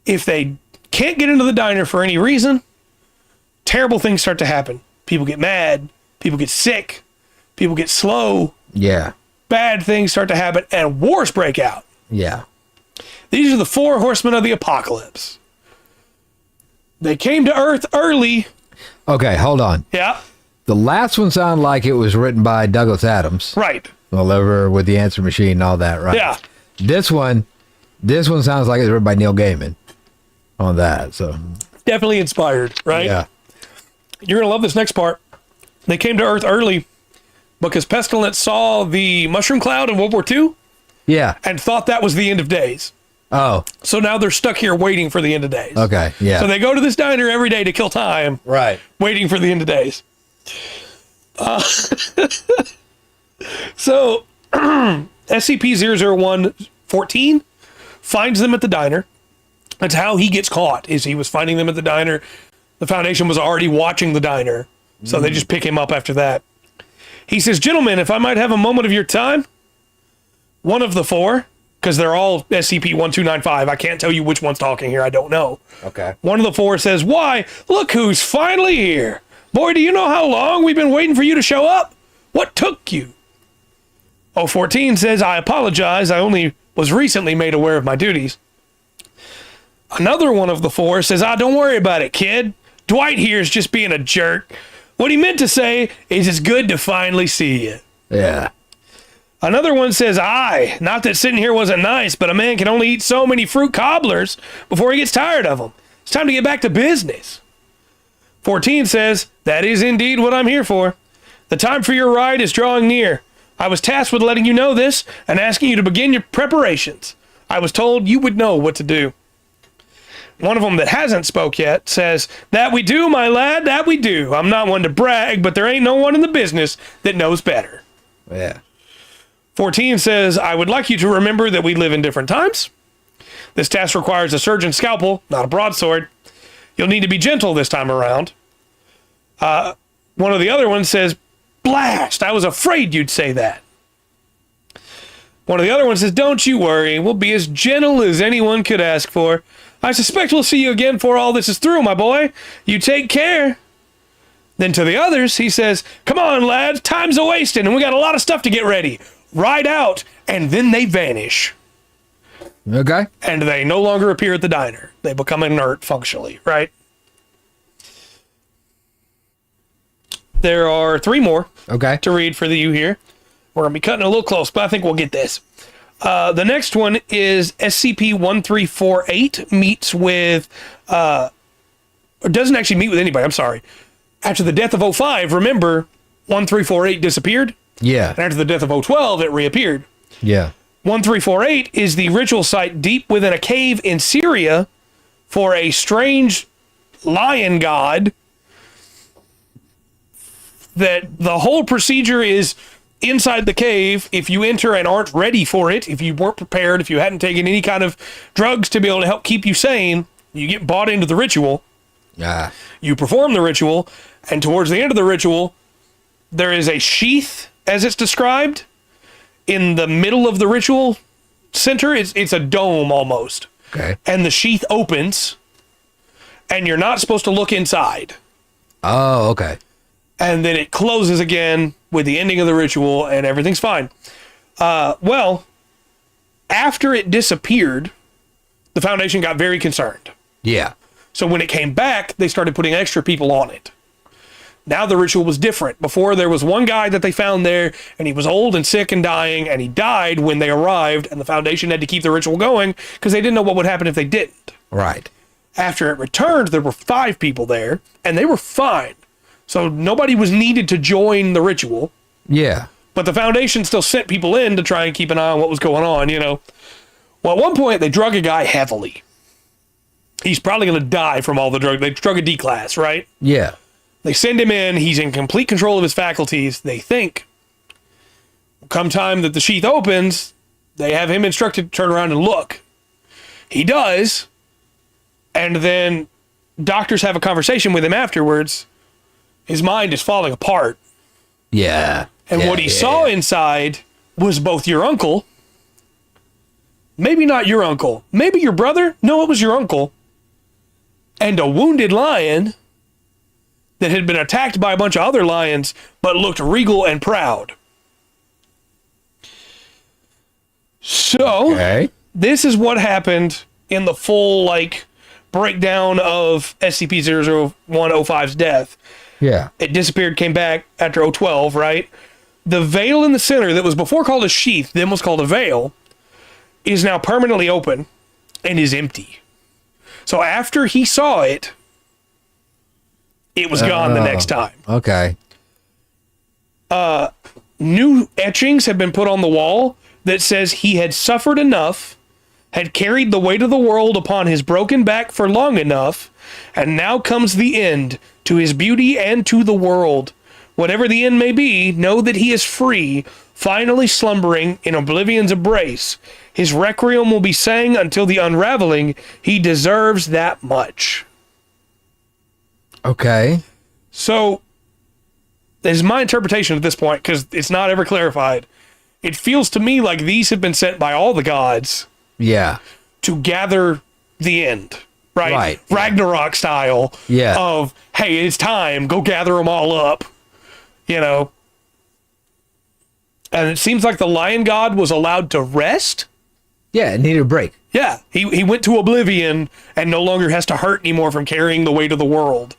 If they can't get into the diner for any reason, terrible things start to happen. People get mad, people get sick, people get slow. Yeah. Bad things start to happen, and wars break out. Yeah. These are the 4 horsemen of the apocalypse. They came to Earth early. Okay, hold on. Yeah. The last one sounded like it was written by Douglas Adams. Right. All over with the answer machine and all that, right? Yeah. This one sounds like it's written by Neil Gaiman on that. So Definitely inspired, right? yeah. You're going to love this next part. They came to Earth early because Pestilence saw the mushroom cloud in World War II Yeah. and thought that was the end of days. Oh. So now they're stuck here waiting for the end of days. Okay. Yeah. So they go to this diner every day to kill time, right. waiting for the end of days. So SCP-00114 finds them at the diner. That's how he gets caught, is he was finding them at the diner. The Foundation was already watching the diner, so they just pick him up after that. He says, gentlemen, if I might have a moment of your time. One of the 4, because they're all SCP-1295. I can't tell you which one's talking here. I don't know. Okay. One of the 4 says, why, look who's finally here. Boy, do you know how long we've been waiting for you to show up? What took you? 014 says, I apologize. I only was recently made aware of my duties. Another one of the 4 says, don't worry about it, kid. Dwight here is just being a jerk. What he meant to say is it's good to finally see you. Yeah. Another one says, not that sitting here wasn't nice, but a man can only eat so many fruit cobblers before he gets tired of them. It's time to get back to business. 14 says, that is indeed what I'm here for. The time for your ride is drawing near. I was tasked with letting you know this and asking you to begin your preparations. I was told you would know what to do. One of them that hasn't spoke yet says, that we do, my lad, that we do. I'm not one to brag, but there ain't no one in the business that knows better. Yeah. 14 says, I would like you to remember that we live in different times. This task requires a surgeon's scalpel, not a broadsword. You'll need to be gentle this time around. One of the other ones says, blast, I was afraid you'd say that. One of the other ones says, don't you worry. We'll be as gentle as anyone could ask for. I suspect we'll see you again before all this is through, my boy. You take care. Then to the others, he says, come on, lads. Time's a-wasting, and we got a lot of stuff to get ready. Ride out. And then they vanish. Okay. And they no longer appear at the diner. They become inert functionally, right? There are 3 more Okay. to read for you here. We're going to be cutting a little close, but I think we'll get this. The next one is SCP-1348 meets with, or doesn't actually meet with anybody, I'm sorry. After the death of O5, remember, 1348 disappeared? Yeah. And after the death of O12, it reappeared. Yeah. 1348 is the ritual site deep within a cave in Syria for a strange lion god that the whole procedure is inside the cave. If you enter and aren't ready for it, if you weren't prepared, if you hadn't taken any kind of drugs to be able to help keep you sane, you get bought into the ritual. Ah. You perform the ritual, and towards the end of the ritual, there is a sheath, as it's described, in the middle of the ritual center. It's a dome almost. Okay. And the sheath opens, and you're not supposed to look inside. Oh, okay. And then it closes again with the ending of the ritual, and everything's fine. Well, after it disappeared, the Foundation got very concerned. Yeah. So when it came back, they started putting extra people on it. Now the ritual was different. Before, there was one guy that they found there, and he was old and sick and dying, and he died when they arrived, and the Foundation had to keep the ritual going because they didn't know what would happen if they didn't. Right. After it returned, there were 5 people there, and they were fine. So nobody was needed to join the ritual. Yeah. But the Foundation still sent people in to try and keep an eye on what was going on, you know. Well, at one point, they drug a guy heavily. He's probably going to die from all the drugs. They drug a D-class, right? Yeah. They send him in. He's in complete control of his faculties. They think, come time that the sheath opens, they have him instructed to turn around and look. He does. And then doctors have a conversation with him afterwards. His mind is falling apart. Yeah. And what he saw inside was both your uncle, maybe not your uncle, maybe your brother. No, it was your uncle. And a wounded lion that had been attacked by a bunch of other lions, but looked regal and proud. So, This is what happened in the full, breakdown of SCP-001-05's death. Yeah. It disappeared, came back after 012, right? The veil in the center that was before called a sheath, then was called a veil, is now permanently open and is empty. So after he saw it, it was gone the next time. Okay. New etchings have been put on the wall that says he had suffered enough, had carried the weight of the world upon his broken back for long enough, and now comes the end to his beauty and to the world. Whatever the end may be, know that he is free, finally slumbering in oblivion's embrace. His requiem will be sang until the unraveling. He deserves that much. Okay. So, this is my interpretation at this point, because it's not ever clarified. It feels to me like these have been sent by all the gods. Yeah. To gather the end. Right? Ragnarok style. Yeah. Of, hey, it's time. Go gather them all up. You know? And it seems like the lion god was allowed to rest. Yeah, it needed a break. Yeah. He went to oblivion and no longer has to hurt anymore from carrying the weight of the world.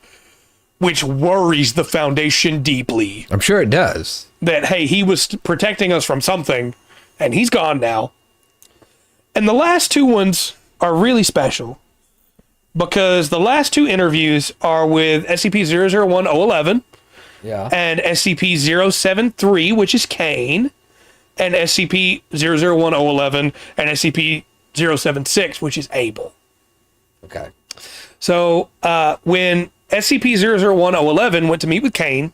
Which worries the Foundation deeply. I'm sure it does. That, hey, he was protecting us from something, and he's gone now. And the last 2 ones are really special. Because the last 2 interviews are with SCP-001-011 and SCP-073, which is Kane, and SCP-001-011 and SCP-076, which is Abel. Okay. So when SCP-001-011 went to meet with Kane,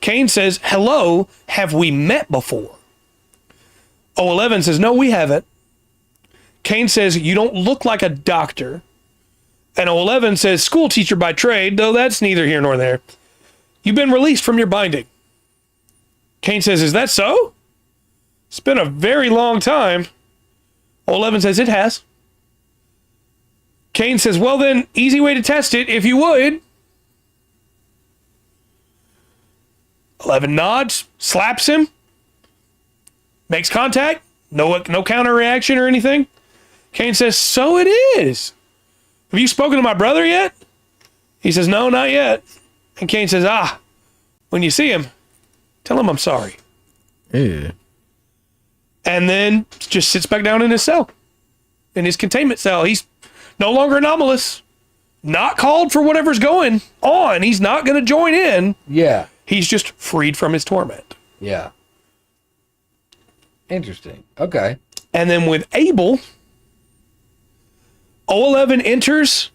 Kane says, hello, have we met before? 011 says, no, we haven't. Kane says, you don't look like a doctor. And 011 says, school teacher by trade, though that's neither here nor there. You've been released from your binding. Kane says, is that so? It's been a very long time. 11 says it has. Cain says, well then, easy way to test it, if you would. 11 nods, slaps him, makes contact, no counter reaction or anything. Cain says, so it is. Have you spoken to my brother yet? He says, no, not yet. And Cain says, when you see him, tell him I'm sorry. Ew. And then just sits back down in his cell, in his containment cell. He's no longer anomalous, not called for whatever's going on. He's not going to join in. Yeah. He's just freed from his torment. Yeah. Interesting. Okay. And then with Abel, 011 enters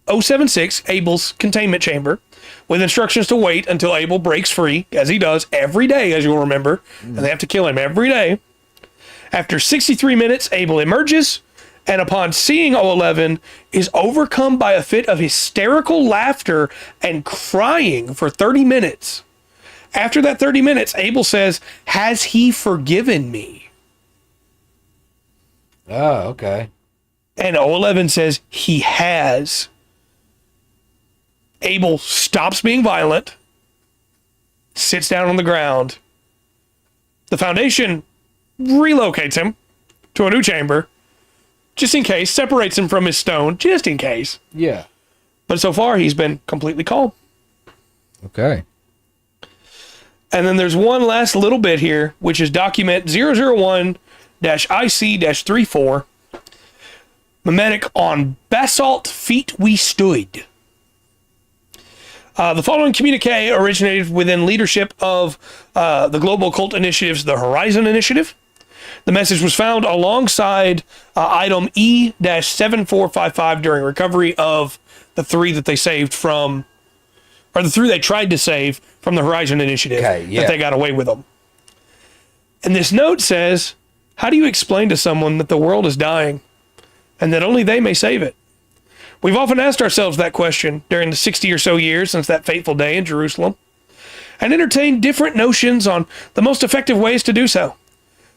076, Abel's containment chamber, with instructions to wait until Abel breaks free, as he does every day, as you'll remember. And they have to kill him every day. After 63 minutes, Abel emerges, and upon seeing 011, is overcome by a fit of hysterical laughter and crying for 30 minutes. After that 30 minutes, Abel says, has he forgiven me? Oh, okay. And 011 says, he has. Abel stops being violent, sits down on the ground. The Foundation relocates him to a new chamber, just in case, separates him from his stone, just in case. Yeah. But so far, he's been completely calm. Okay. And then there's one last little bit here, which is document 001-IC-34. Mimetic on basalt feet we stood. The following communique originated within leadership of the Global Occult Initiative's The Horizon Initiative. The message was found alongside item E-7455 during recovery of the three that they saved from, or the three they tried to save from the Horizon Initiative, that they got away with them. And this note says, how do you explain to someone that the world is dying and that only they may save it? We've often asked ourselves that question during the 60 or so years since that fateful day in Jerusalem, and entertained different notions on the most effective ways to do so.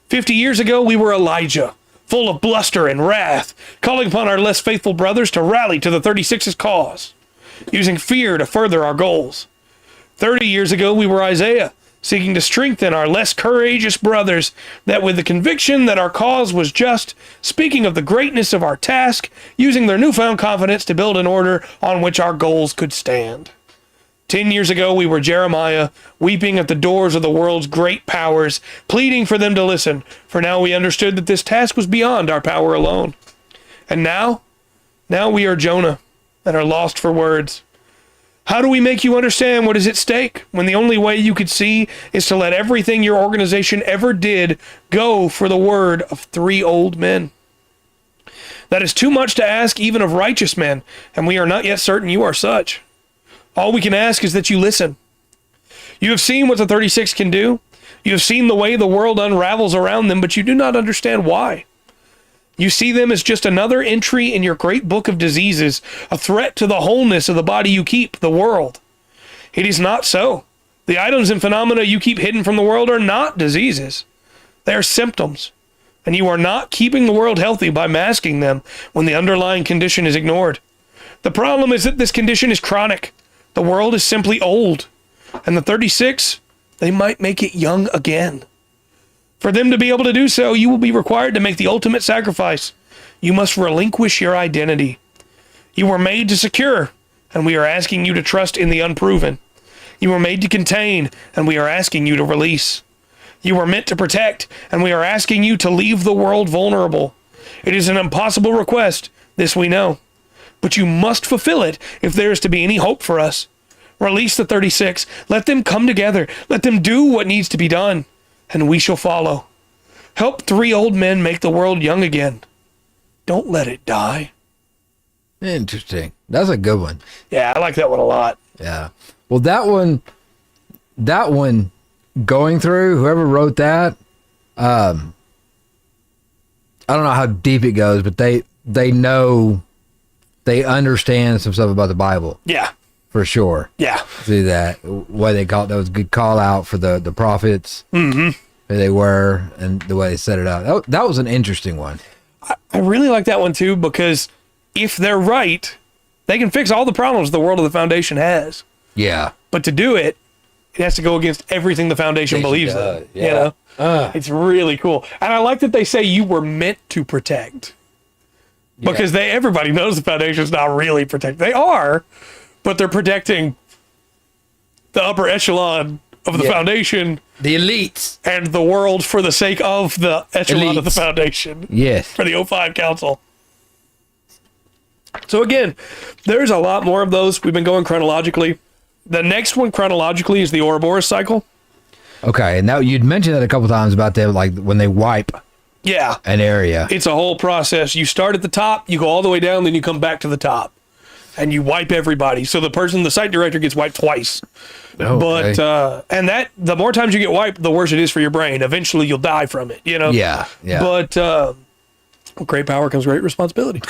50 years ago, we were Elijah, full of bluster and wrath, calling upon our less faithful brothers to rally to the 36's cause, using fear to further our goals. 30 years ago, we were Isaiah, seeking to strengthen our less courageous brothers, that with the conviction that our cause was just, speaking of the greatness of our task, using their newfound confidence to build an order on which our goals could stand. 10 years ago, we were Jeremiah, weeping at the doors of the world's great powers, pleading for them to listen, for now we understood that this task was beyond our power alone. And now we are Jonah, and are lost for words. How do we make you understand what is at stake when the only way you could see is to let everything your organization ever did go for the word of 3 old men? That is too much to ask even of righteous men, and we are not yet certain you are such. All we can ask is that you listen. You have seen what the 36 can do. You have seen the way the world unravels around them, but you do not understand why. You see them as just another entry in your great book of diseases, a threat to the wholeness of the body you keep, the world. It is not so. The items and phenomena you keep hidden from the world are not diseases. They are symptoms, and you are not keeping the world healthy by masking them when the underlying condition is ignored. The problem is that this condition is chronic. The world is simply old, and the 36, they might make it young again. For them to be able to do so, you will be required to make the ultimate sacrifice. You must relinquish your identity. You were made to secure, and we are asking you to trust in the unproven. You were made to contain, and we are asking you to release. You were meant to protect, and we are asking you to leave the world vulnerable. It is an impossible request, this we know. But you must fulfill it if there is to be any hope for us. Release the 36. Let them come together. Let them do what needs to be done, and we shall follow. Help 3 old men make the world young again. Don't let it die. Interesting. That's a good one. Yeah, I like that one a lot. Yeah. Well, that one going through, whoever wrote that, I don't know how deep it goes, but they understand some stuff about the Bible. Yeah. For sure. Yeah. See that, what they call it, that was a good call out for the prophets. Mm-hmm. who they were and the way they set it up. That was an interesting one. I really like that one too, because if they're right, they can fix all the problems the World of the Foundation has. Yeah. But to do it, it has to go against everything the Foundation believes in. Yeah. You know? It's really cool. And I like that they say you were meant to protect. Because everybody knows the Foundation's not really protecting. They are, but they're protecting the upper echelon of the Foundation. The elites. And the world for the sake of the echelon of the Foundation. Yes. For the 05 Council. So again, there's a lot more of those. We've been going chronologically. The next one chronologically is the Ouroboros cycle. Okay, and now you'd mentioned that a couple times about them, like when they wipe an area. It's a whole process. You start at the top, you go all the way down, then you come back to the top. And you wipe everybody. So the site director gets wiped twice. Okay. But and that the more times you get wiped, the worse it is for your brain. Eventually you'll die from it, you know? Yeah. But with great power comes great responsibility.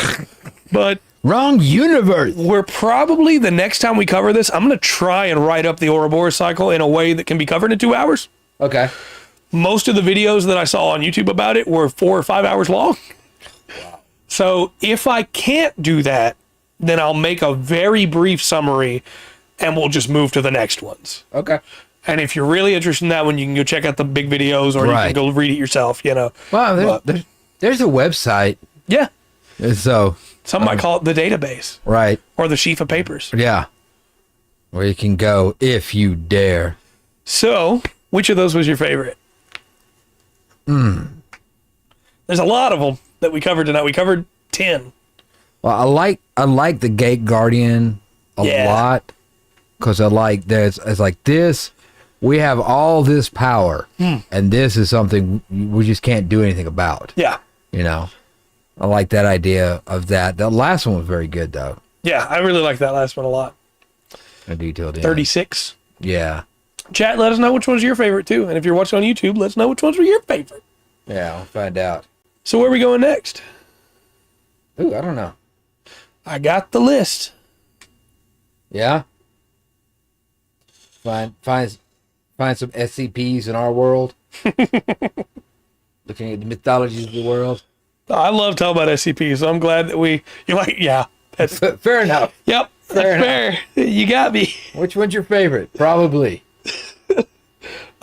But wrong universe. We're probably, the next time we cover this, I'm going to try and write up the Ouroboros cycle in a way that can be covered in 2 hours. Okay. Most of the videos that I saw on YouTube about it were 4 or 5 hours long. Wow. So if I can't do that, then I'll make a very brief summary and we'll just move to the next ones. Okay. And if you're really interested in that one, you can go check out the big videos or you can go read it yourself, you know. Wow, there's a website. Yeah. So some might call it the database. Right. Or the sheaf of papers. Yeah. Where you can go if you dare. So, which of those was your favorite? There's a lot of them that we covered tonight. We covered 10. Well, I like the Gate Guardian a lot because it's like this. We have all this power, and this is something we just can't do anything about. Yeah, you know, I like that idea of that. The last one was very good, though. Yeah, I really like that last one a lot. A detailed 36. Yeah. Chat, let us know which one's your favorite too, and if you're watching on YouTube, let us know which ones were your favorite. Yeah, I'll find out. So where are we going next? Ooh, I don't know. I got the list. Yeah. Find some SCPs in our world. Looking at the mythologies of the world. I love talking about SCP, so I'm glad that you're like, yeah. That's fair enough. Yep. Fair. You got me. Which one's your favorite? Probably.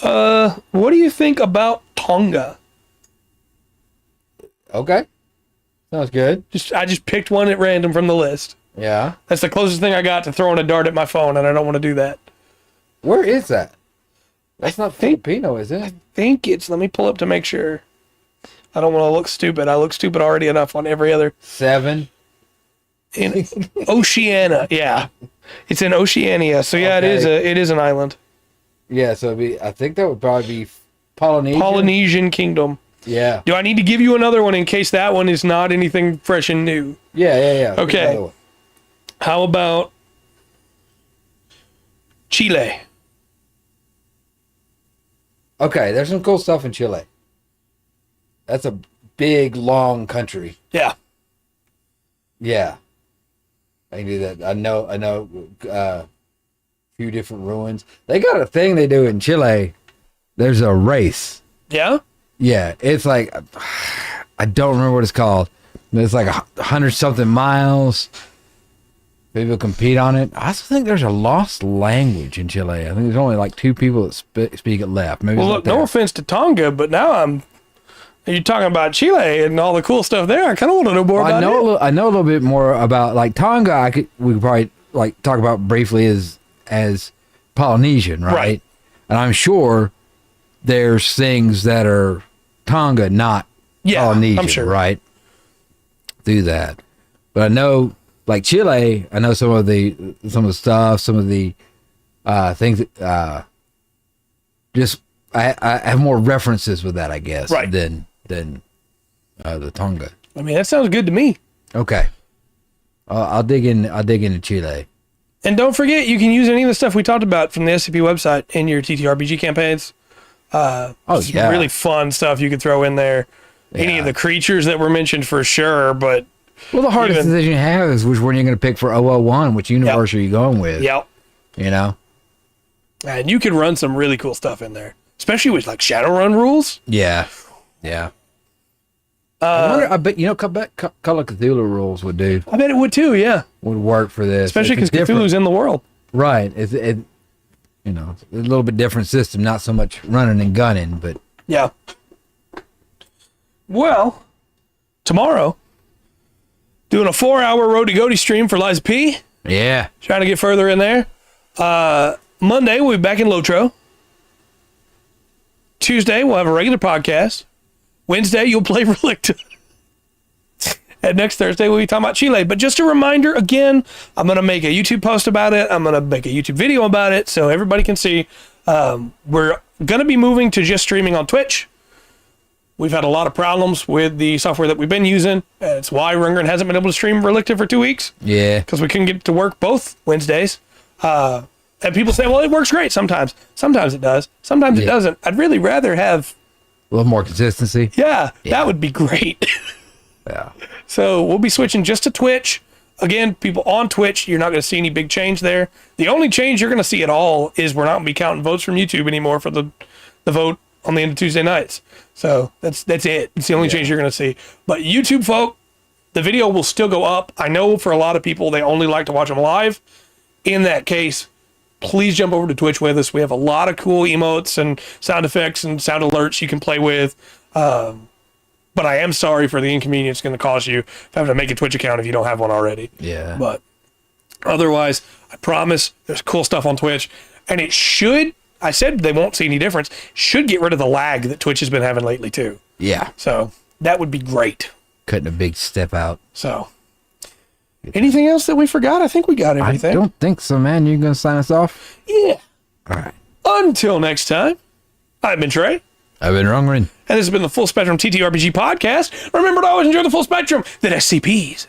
What do you think about Tonga? Okay. Sounds good. I just picked one at random from the list. Yeah. That's the closest thing I got to throwing a dart at my phone, and I don't want to do that. Where is that? That's not Filipino, is it? I think it's, let me pull up to make sure. I don't want to look stupid. I look stupid already enough on every other. 7. In Oceania, yeah. It's in Oceania. So yeah, it is an island. Yeah, so I think that would probably be Polynesian Kingdom. Yeah. Do I need to give you another one in case that one is not anything fresh and new? Yeah. Okay. How about Chile? Okay, there's some cool stuff in Chile. That's a big, long country. Yeah. Yeah. I can do that. I know a few different ruins. They got a thing they do in Chile. There's a race. Yeah? Yeah, it's like, I don't remember what it's called. It's like 100-something miles. People compete on it. I also think there's a lost language in Chile. I think there's only like 2 people that speak it left. Maybe. Well, look, no offense to Tonga, but now you're talking about Chile and all the cool stuff there. I kind of want to know more about it. I know a little bit more about like Tonga. We could probably like talk about briefly as Polynesian, right? And I'm sure there's things that are Tonga, not Polynesian, I'm sure. right? Do that, but I know like Chile. I know some of the stuff, some of the things that just I have more references with that, I guess, right, than the Tonga. I mean, that sounds good to me. Okay, I'll dig into Chile. And don't forget, you can use any of the stuff we talked about from the SCP website in your TTRPG campaigns. Really fun stuff you could throw in there. Yeah. Any of the creatures that were mentioned for sure, but the hardest decision you have is which one you're going to pick for 001. Which universe are you going with? Yep. You know, and you could run some really cool stuff in there. especially with like Shadowrun rules. Yeah. I bet Call of Cthulhu rules would do. I bet it would too. Yeah, would work for this, especially because Cthulhu's in the world. Right. It's a little bit different system, not so much running and gunning, but yeah. Well, tomorrow, doing a 4-hour Road to Goaty stream for Liza P. Yeah. Trying to get further in there. Monday, we'll be back in Lotro. Tuesday, we'll have a regular podcast. Wednesday, you'll play Relicta. And next Thursday, we'll be talking about Chile. But just a reminder, again, I'm going to make a YouTube post about it. I'm going to make a YouTube video about it so everybody can see. We're going to be moving to just streaming on Twitch. We've had a lot of problems with the software that we've been using. It's why Rundgren hasn't been able to stream Relicta for 2 weeks. Yeah. Because we couldn't get it to work both Wednesdays. And people say, well, it works great sometimes. Sometimes it does. Sometimes it doesn't. I'd really rather have a little more consistency. Yeah, that would be great. Yeah. So we'll be switching just to Twitch. Again, people on Twitch, you're not going to see any big change there. The only change you're going to see at all is we're not going to be counting votes from YouTube anymore for the vote on the end of Tuesday nights. So that's it. It's the only change you're going to see. But YouTube folk, the video will still go up. I know for a lot of people, they only like to watch them live. In that case, please jump over to Twitch with us. We have a lot of cool emotes and sound effects and sound alerts you can play with. But I am sorry for the inconvenience it's going to cause you having to make a Twitch account if you don't have one already. Yeah. But otherwise, I promise there's cool stuff on Twitch. And it should, I said they won't see any difference, should get rid of the lag that Twitch has been having lately too. Yeah. So that would be great. Cutting a big step out. So anything else that we forgot? I think we got everything. I don't think so, man. You going to sign us off? Yeah. All right. Until next time, I've been Trey. I've been Rundgren. And this has been the Full Spectrum TTRPG podcast. Remember to always enjoy the full spectrum that SCPs